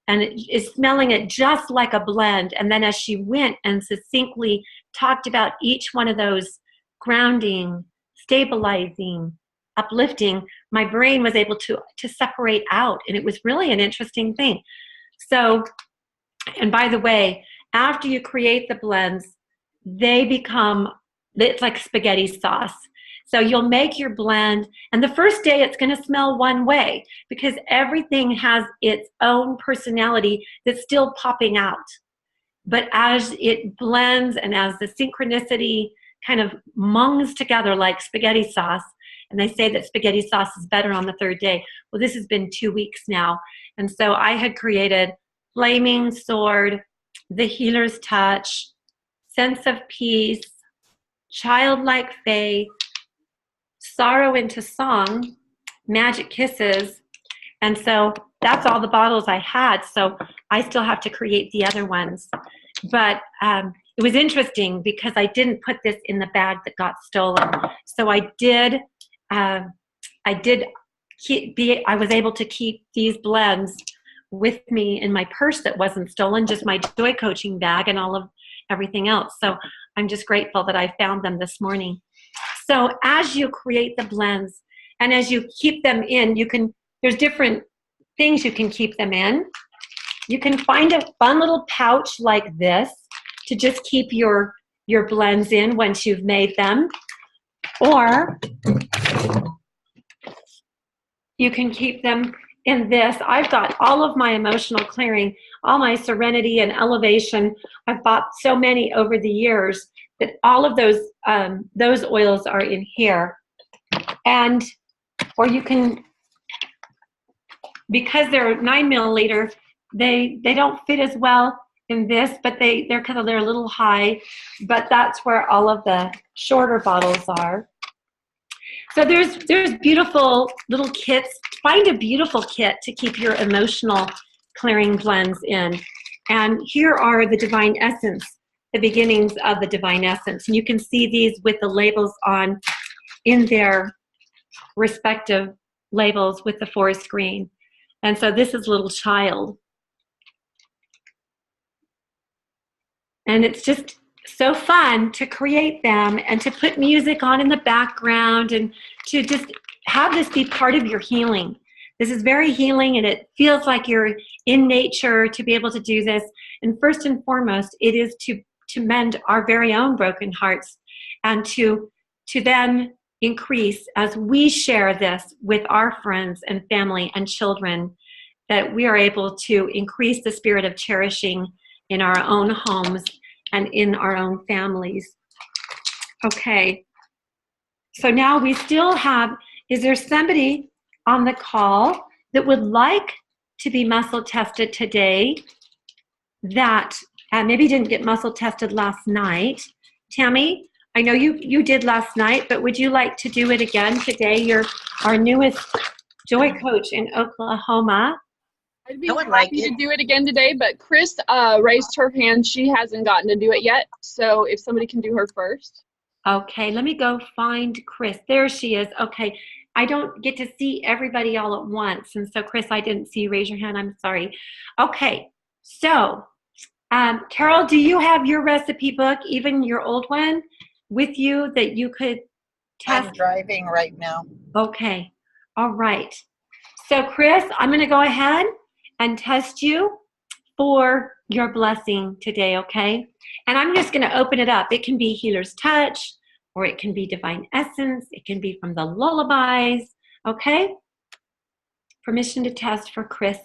and smelling it just like a blend. And then as she went and succinctly talked about each one of those grounding, stabilizing, uplifting, my brain was able to separate out. And it was really an interesting thing. So, and by the way, after you create the blends, it's like spaghetti sauce. So you'll make your blend, and the first day it's going to smell one way because everything has its own personality that's still popping out. But as it blends and as the synchronicity kind of mungs together like spaghetti sauce, and they say that spaghetti sauce is better on the third day. Well, this has been 2 weeks now. And so I had created Flaming Sword, The Healer's Touch, Sense of Peace, Childlike Faith, Sorrow into Song, Magic Kisses. And so that's all the bottles I had. So I still have to create the other ones. But it was interesting because I didn't put this in the bag that got stolen. So I was able to keep these blends with me in my purse that wasn't stolen, just my joy coaching bag and all of everything else. So I'm just grateful that I found them this morning. So as you create the blends and as you keep them in, there's different things you can keep them in. You can find a fun little pouch like this to just keep your blends in once you've made them. Or you can keep them in this. I've got all of my emotional clearing, all my serenity and elevation. I've bought so many over the years that all of those oils are in here. And, or you can, because they're 9 milliliter, they don't fit as well in this, but they're a little high, but that's where all of the shorter bottles are. So there's beautiful little kits. Find a beautiful kit to keep your emotional clearing blends in. And here are the Divine Essence, the beginnings of the Divine Essence. And you can see these with the labels on in their respective labels with the forest green. And so this is Little Child. And it's just so fun to create them and to put music on in the background and to just have this be part of your healing. This is very healing, and it feels like you're in nature to be able to do this. And first and foremost, it is to mend our very own broken hearts and to then increase as we share this with our friends and family and children, that we are able to increase the spirit of cherishing in our own homes and in our own families. Okay, so now we still have, is there somebody on the call that would like to be muscle tested today that maybe didn't get muscle tested last night? Tammy, I know you did last night, but would you like to do it again today? You're our newest joy coach in Oklahoma. I'd be I would like happy it. to do it again today, but Chris raised her hand. She hasn't gotten to do it yet. So if somebody can do her first. Okay, let me go find Chris. There she is. Okay, I don't get to see everybody all at once. And so, Chris, I didn't see you raise your hand. I'm sorry. Okay, so Carol, do you have your recipe book, even your old one, with you that you could test? I'm driving right now. Okay, all right. So, Chris, I'm going to go ahead and test you for your blessing today, okay? And I'm just going to open it up. It can be Healer's Touch, or it can be Divine Essence. It can be from the lullabies, okay? Permission to test for Chris.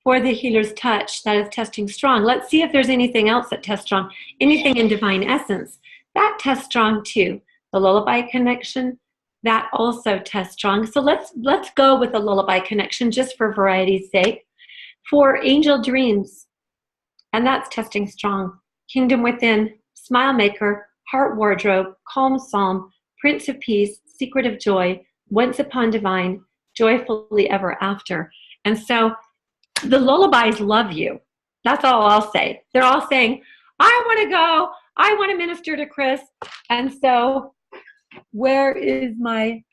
For the Healer's Touch, that is testing strong. Let's see if there's anything else that tests strong. Anything in Divine Essence, that tests strong too. The Lullaby Connection, that also tests strong. So let's go with the Lullaby Connection just for variety's sake. For Angel Dreams, and that's testing strong. Kingdom Within, Smile Maker, Heart Wardrobe, Calm Psalm, Prince of Peace, Secret of Joy, Once Upon Divine, Joyfully Ever After. And so the lullabies love you. That's all I'll say. They're all saying, I want to go. I want to minister to Chris. And so where is my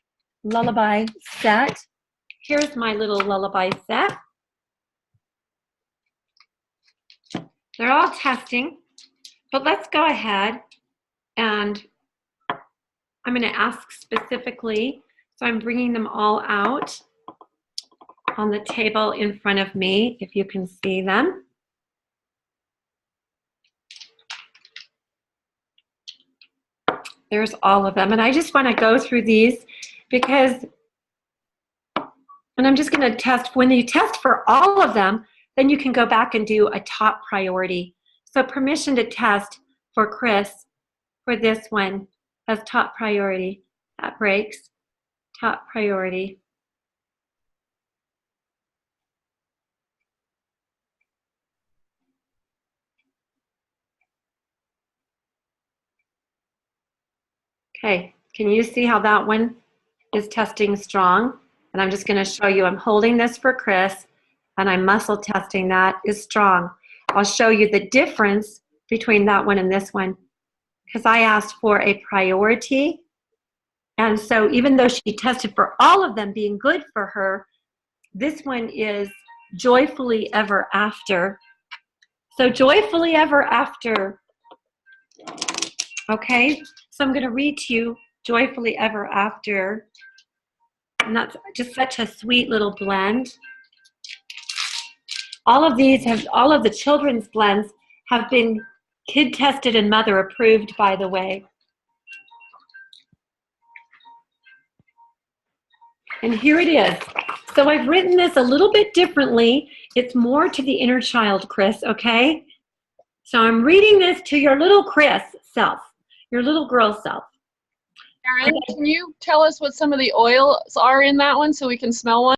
lullaby set? Here's my little lullaby set. They're all testing, but let's go ahead and I'm going to ask specifically. So I'm bringing them all out on the table in front of me, if you can see them. There's all of them. And I just want to go through these because, and I'm just going to test, when you test for all of them, then you can go back and do a top priority. So permission to test for Chris for this one as top priority. That breaks. Top priority. Okay, can you see how that one is testing strong? And I'm just going to show you, I'm holding this for Chris, and I'm muscle testing that is strong. I'll show you the difference between that one and this one, because I asked for a priority. And so even though she tested for all of them being good for her, this one is Joyfully Ever After. So Joyfully Ever After. Okay, so I'm going to read to you Joyfully Ever After. And that's just such a sweet little blend. All of the children's blends have been kid tested and mother approved, by the way. And here it is. So I've written this a little bit differently. It's more to the inner child, Chris, okay? So I'm reading this to your little Chris self, your little girl self. Erin, can you tell us what some of the oils are in that one so we can smell one?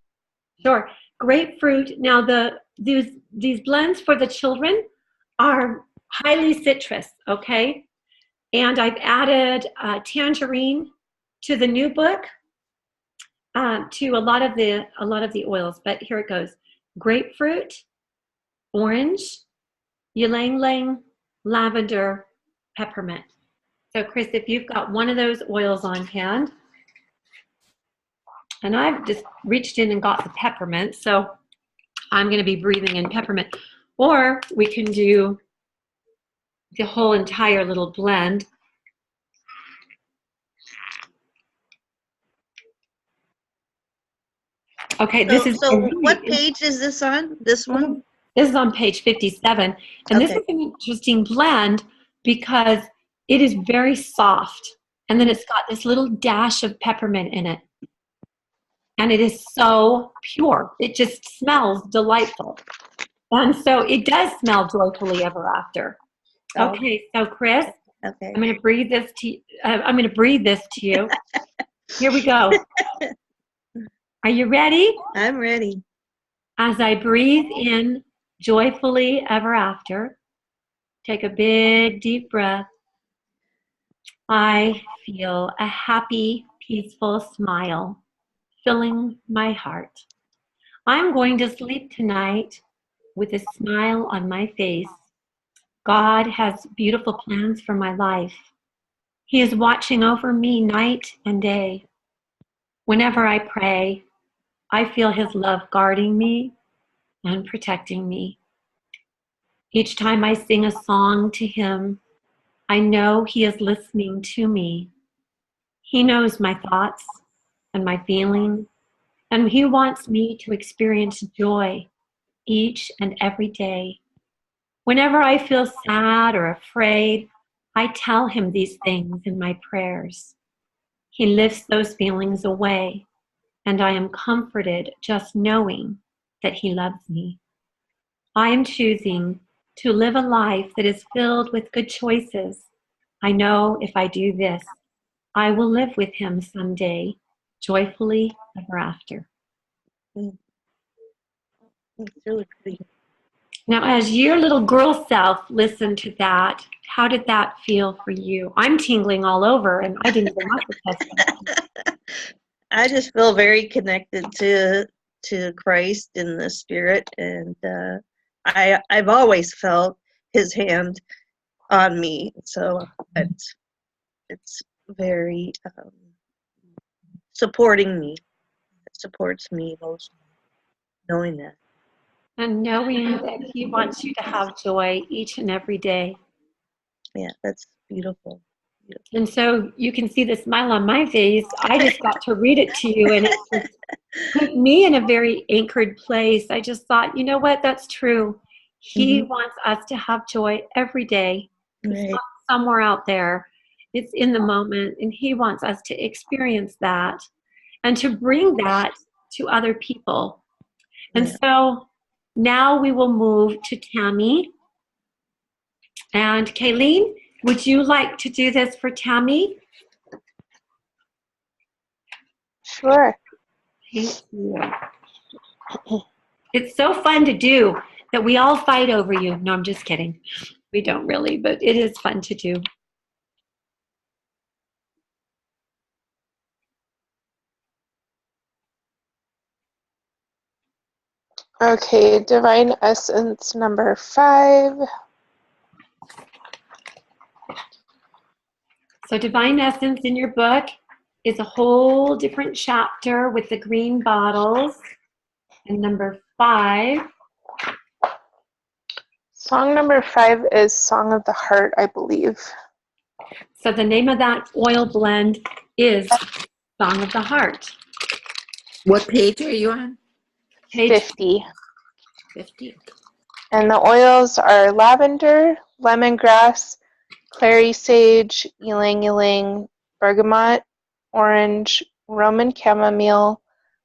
Sure. Grapefruit. Now these blends for the children are highly citrus, okay? And I've added tangerine to the new book, to a lot of the oils. But here it goes: grapefruit, orange, ylang ylang, lavender, peppermint. So Chris, if you've got one of those oils on hand, and I've just reached in and got the peppermint, so I'm going to be breathing in peppermint. Or we can do the whole entire little blend. Okay, this is what page is this on? This one? This is on page 57. And this is an interesting blend because it is very soft. And then it's got this little dash of peppermint in it. And it is so pure. It just smells delightful. And so it does smell joyfully ever after. Oh. Okay, so Chris, Okay. I'm going to breathe this to you. Here we go. Are you ready? I'm ready. As I breathe in joyfully ever after, take a big deep breath. I feel a happy, peaceful smile filling my heart. I'm going to sleep tonight with a smile on my face. God has beautiful plans for my life. He is watching over me night and day. Whenever I pray, I feel His love guarding me and protecting me. Each time I sing a song to Him, I know He is listening to me. He knows my thoughts and my feelings, and He wants me to experience joy each and every day. Whenever I feel sad or afraid, I tell Him these things in my prayers. He lifts those feelings away, and I am comforted just knowing that He loves me. I am choosing to live a life that is filled with good choices. I know if I do this, I will live with Him someday, joyfully ever after. Mm, it's really pretty. Now, as your little girl self listened to that, how did that feel for you? I'm tingling all over, and I didn't even watch the test. I just feel very connected to Christ in the spirit, and I've always felt His hand on me. So it's very supporting me. It supports me emotionally, knowing that. And knowing that He wants you to have joy each and every day. Yeah, that's beautiful. And so you can see the smile on my face. I just got to read it to you, and it just put me in a very anchored place. I just thought, you know what? That's true. He wants us to have joy every day. It's Right. not somewhere out there. It's in the moment, and He wants us to experience that and to bring that to other people. And so now we will move to Tammy. And Kayleen, would you like to do this for Tammy? Sure. Thank you. It's so fun to do that we all fight over you. No, I'm just kidding. We don't really, but it is fun to do. Okay, Divine Essence number 5. So Divine Essence in your book is a whole different chapter with the green bottles. And number 5. Song number 5 is Song of the Heart, I believe. So the name of that oil blend is Song of the Heart. What page are you on? Page 50. 50. And the oils are lavender, lemongrass, clary sage, ylang ylang, bergamot, orange, Roman chamomile,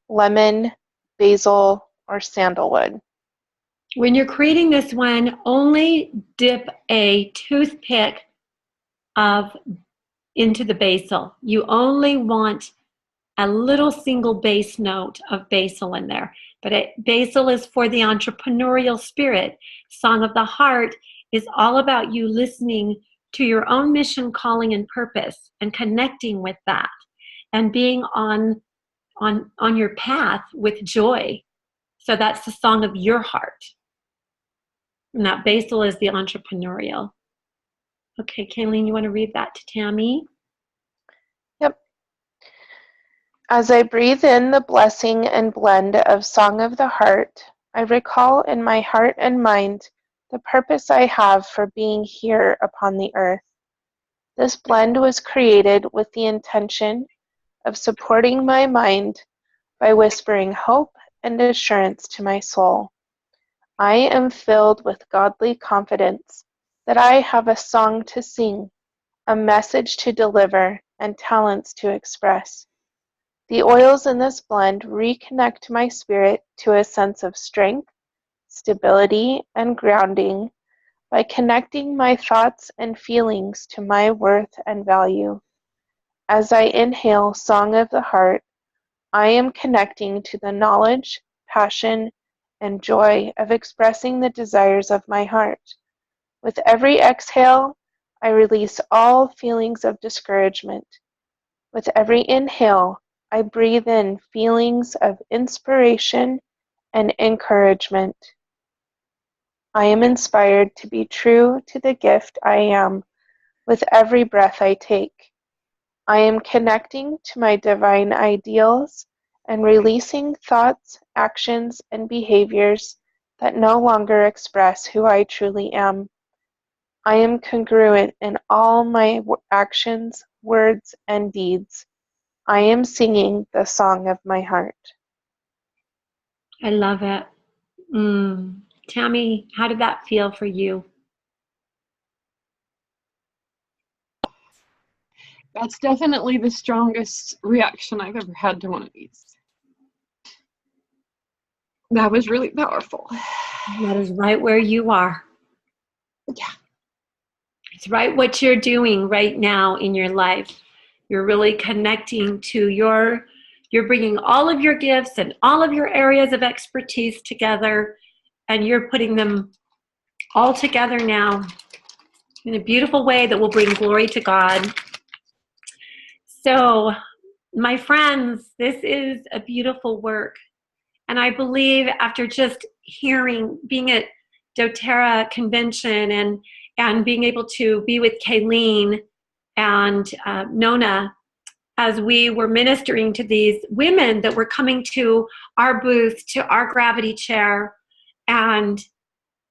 lemon, basil, or sandalwood. When you're creating this one, only dip a toothpick into the basil. You only want a little single base note of basil in there. But basil is for the entrepreneurial spirit. Song of the Heart is all about you listening to your own mission, calling, and purpose and connecting with that and being on your path with joy. So that's the song of your heart. And that basil is the entrepreneurial. Okay, Kayleen, you want to read that to Tammy? Yep. As I breathe in the blessing and blend of Song of the Heart, I recall in my heart and mind the purpose I have for being here upon the earth. This blend was created with the intention of supporting my mind by whispering hope and assurance to my soul. I am filled with godly confidence that I have a song to sing, a message to deliver, and talents to express. The oils in this blend reconnect my spirit to a sense of strength, stability, and grounding by connecting my thoughts and feelings to my worth and value. As I inhale Song of the Heart, I am connecting to the knowledge, passion, and joy of expressing the desires of my heart. With every exhale, I release all feelings of discouragement. With every inhale, I breathe in feelings of inspiration and encouragement. I am inspired to be true to the gift I am with every breath I take. I am connecting to my divine ideals and releasing thoughts, actions, and behaviors that no longer express who I truly am. I am congruent in all my actions, words, and deeds. I am singing the song of my heart. I love it. Tammy, how did that feel for you? That's definitely the strongest reaction I've ever had to one of these. That was really powerful. That is right where you are. Yeah. It's right what you're doing right now in your life. You're really connecting to you're bringing all of your gifts and all of your areas of expertise together, and you're putting them all together now in a beautiful way that will bring glory to God. So, my friends, this is a beautiful work. And I believe after just hearing, being at doTERRA convention and being able to be with Kayleen and Nona as we were ministering to these women that were coming to our booth, to our gravity chair, and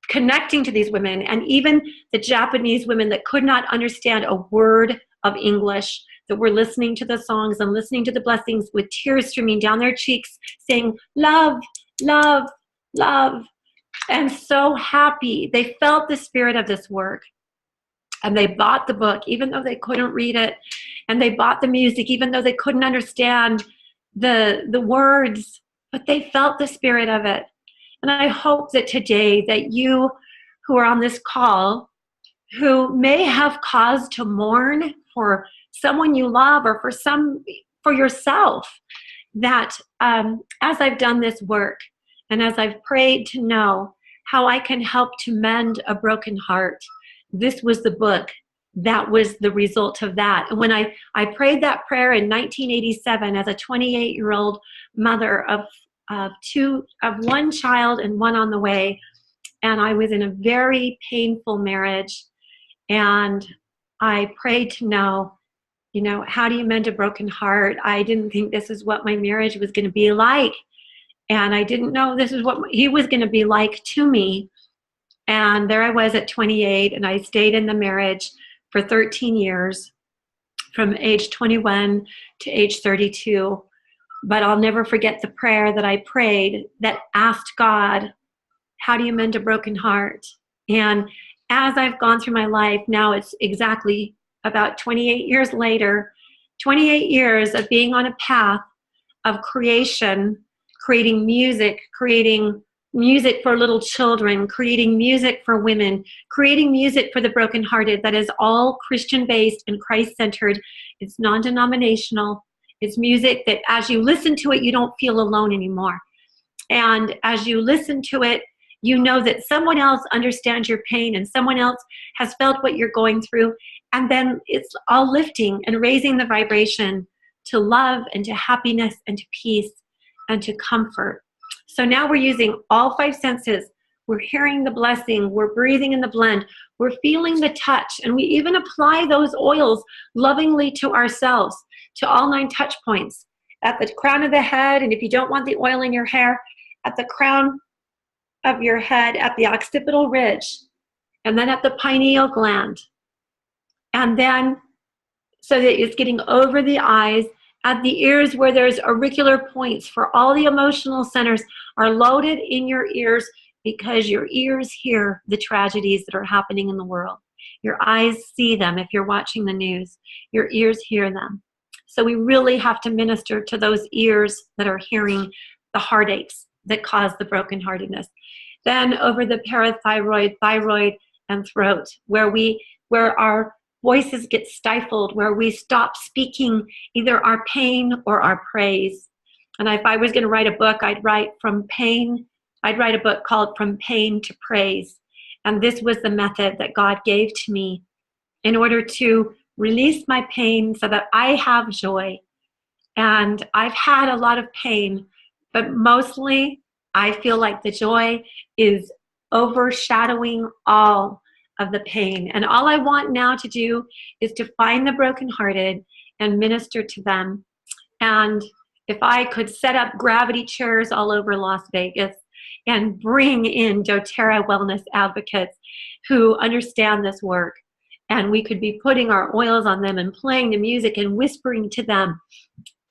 connecting to these women, and even the Japanese women that could not understand a word of English, that were listening to the songs and listening to the blessings with tears streaming down their cheeks, saying, love, love, love, and so happy. They felt the spirit of this work. And they bought the book, even though they couldn't read it. And they bought the music, even though they couldn't understand the words. But they felt the spirit of it. And I hope that today that you who are on this call, who may have cause to mourn for someone you love or for yourself, that as I've done this work and as I've prayed to know how I can help to mend a broken heart, this was the book that was the result of that. And when I prayed that prayer in 1987 as a 28-year-old mother of one child and one on the way, and I was in a very painful marriage, and I prayed to know, how do you mend a broken heart? I didn't think this is what my marriage was going to be like, and I didn't know this is what he was going to be like to me. And there I was at 28, and I stayed in the marriage for 13 years, from age 21 to age 32. But I'll never forget the prayer that I prayed that asked God, how do you mend a broken heart? And as I've gone through my life, now it's exactly about 28 years later, 28 years of being on a path of creation, creating music for little children, creating music for women, creating music for the brokenhearted that is all Christian-based and Christ-centered. It's non-denominational. It's music that as you listen to it, you don't feel alone anymore. And as you listen to it, you know that someone else understands your pain and someone else has felt what you're going through. And then it's all lifting and raising the vibration to love and to happiness and to peace and to comfort. So now we're using all 5 senses. We're hearing the blessing. We're breathing in the blend. We're feeling the touch. And we even apply those oils lovingly to ourselves, to all 9 touch points, at the crown of the head. And if you don't want the oil in your hair, at the crown of your head, at the occipital ridge, and then at the pineal gland. And then so that it's getting over the eyes, at the ears where there's auricular points for all the emotional centers are loaded in your ears, because your ears hear the tragedies that are happening in the world. Your eyes see them if you're watching the news. Your ears hear them. So we really have to minister to those ears that are hearing the heartaches that cause the brokenheartedness. Then over the parathyroid, thyroid, and throat, where our voices get stifled, where we stop speaking either our pain or our praise. And if I was going to write a book, I'd write a book called From Pain to Praise. And this was the method that God gave to me in order to release my pain so that I have joy. And I've had a lot of pain, but mostly I feel like the joy is overshadowing all of the pain. And all I want now to do is to find the brokenhearted and minister to them. And if I could set up gravity chairs all over Las Vegas and bring in doTERRA wellness advocates who understand this work, and we could be putting our oils on them and playing the music and whispering to them,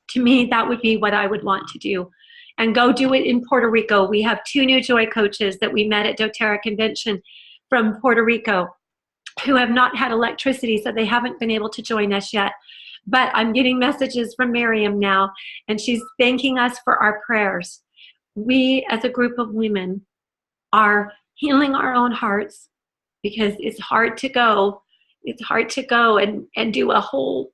to me, that would be what I would want to do. And go do it in Puerto Rico. We have 2 new joy coaches that we met at doTERRA convention from Puerto Rico who have not had electricity, so they haven't been able to join us yet. But I'm getting messages from Miriam now, and she's thanking us for our prayers. We, as a group of women, are healing our own hearts because it's hard to go. It's hard to go and do a whole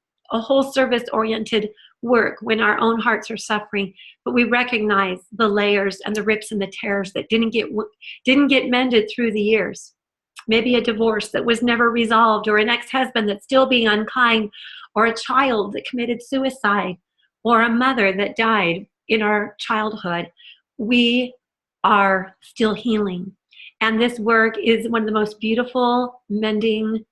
service-oriented work when our own hearts are suffering. But we recognize the layers and the rips and the tears that didn't get mended through the years. Maybe a divorce that was never resolved, or an ex-husband that's still being unkind, or a child that committed suicide, or a mother that died in our childhood. We are still healing. And this work is one of the most beautiful mending,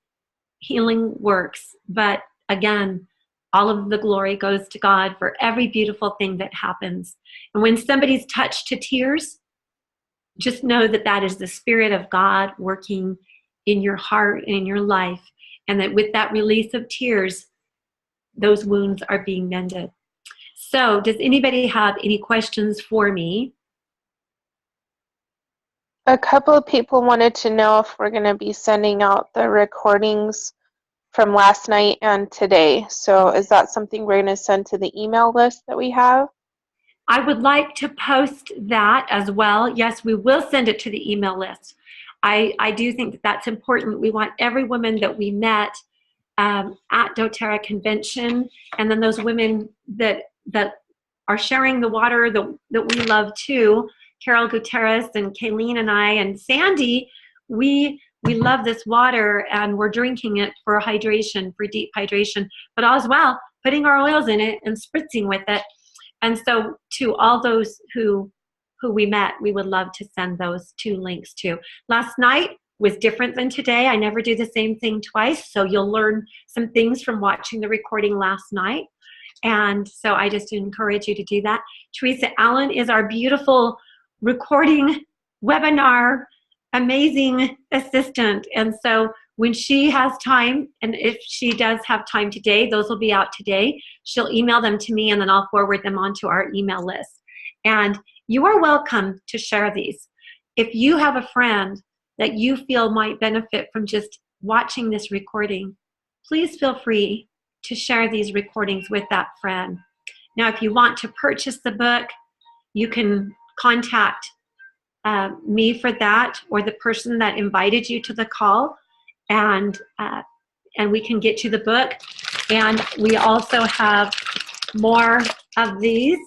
healing works. But again, all of the glory goes to God for every beautiful thing that happens. And when somebody's touched to tears, just know that that is the Spirit of God working in your heart and in your life. And that with that release of tears, those wounds are being mended. So does anybody have any questions for me? A couple of people wanted to know if we're going to be sending out the recordings from last night and today. So is that something we're going to send to the email list that we have? I would like to post that as well. Yes, we will send it to the email list. I do think that that's important. We want every woman that we met at doTERRA convention, and then those women that are sharing the water that we love too, Carol Gutierrez and Kayleen and I and Sandy, we love this water and we're drinking it for hydration, for deep hydration, but as well putting our oils in it and spritzing with it. And so to all those who we met, we would love to send those 2 links to. Last night was different than today. I never do the same thing twice, so you'll learn some things from watching the recording last night. And so I just encourage you to do that. Teresa Allen is our beautiful recording webinar amazing assistant. And so when she has time, and if she does have time today, those will be out today. She'll email them to me and then I'll forward them onto our email list. And you are welcome to share these. If you have a friend that you feel might benefit from just watching this recording, please feel free to share these recordings with that friend. Now, if you want to purchase the book, you can contact me for that, or the person that invited you to the call, and we can get you the book. And we also have more of these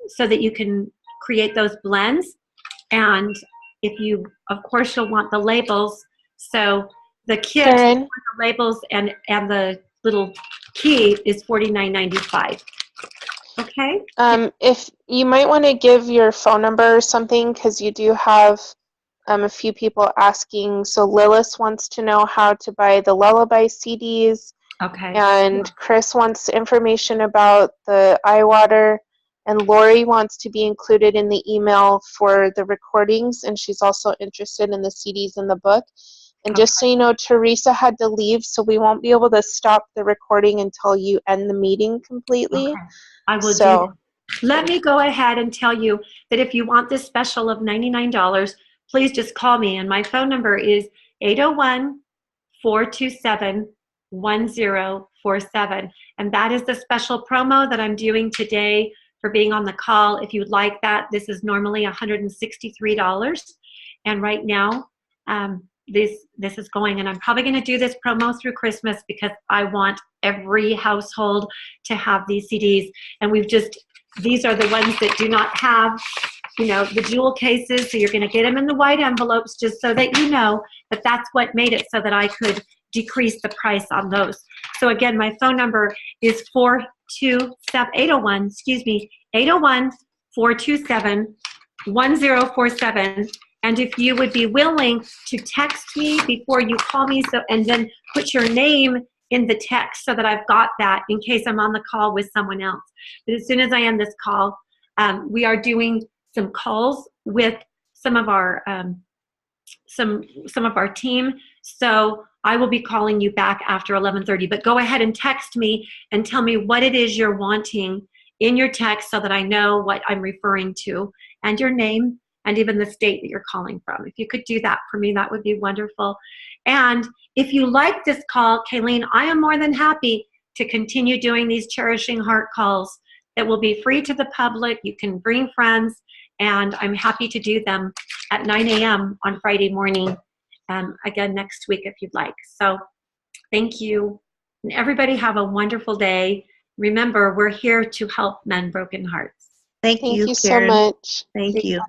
so that you can create those blends. And if you, of course, you'll want the labels. So the kit, the labels, and the little key is $49.95. Okay. If you might want to give your phone number or something, because you do have a few people asking. So Lilith wants to know how to buy the Lullaby CDs. Okay. And Chris wants information about the eye water. And Lori wants to be included in the email for the recordings. And she's also interested in the CDs and the book. And just so you know, Teresa had to leave, so we won't be able to stop the recording until you end the meeting completely. Okay. I will do that. Let me go ahead and tell you that if you want this special of $99, please just call me. And my phone number is 801-427-1047. And that is the special promo that I'm doing today for being on the call. If you'd like that, this is normally $163. And right now, this is going, and I'm probably going to do this promo through Christmas because I want every household to have these CDs. And these are the ones that do not have, the jewel cases. So you're going to get them in the white envelopes, just so that you know that that's what made it so that I could decrease the price on those. So again, my phone number is 801-427-1047. 1047. And if you would be willing to text me before you call me, and then put your name in the text so that I've got that in case I'm on the call with someone else. But as soon as I end this call, we are doing some calls with some of our some of our team. So I will be calling you back after 11:30. But go ahead and text me and tell me what it is you're wanting in your text so that I know what I'm referring to, and your name, and even the state that you're calling from. If you could do that for me, that would be wonderful. And if you like this call, Kayleen, I am more than happy to continue doing these Cherishing Heart calls that will be free to the public. You can bring friends, and I'm happy to do them at 9 a.m. on Friday morning, again next week if you'd like. So thank you. And everybody have a wonderful day. Remember, we're here to help mend broken hearts. Thank Thank you, you so Karen. much. Thank you.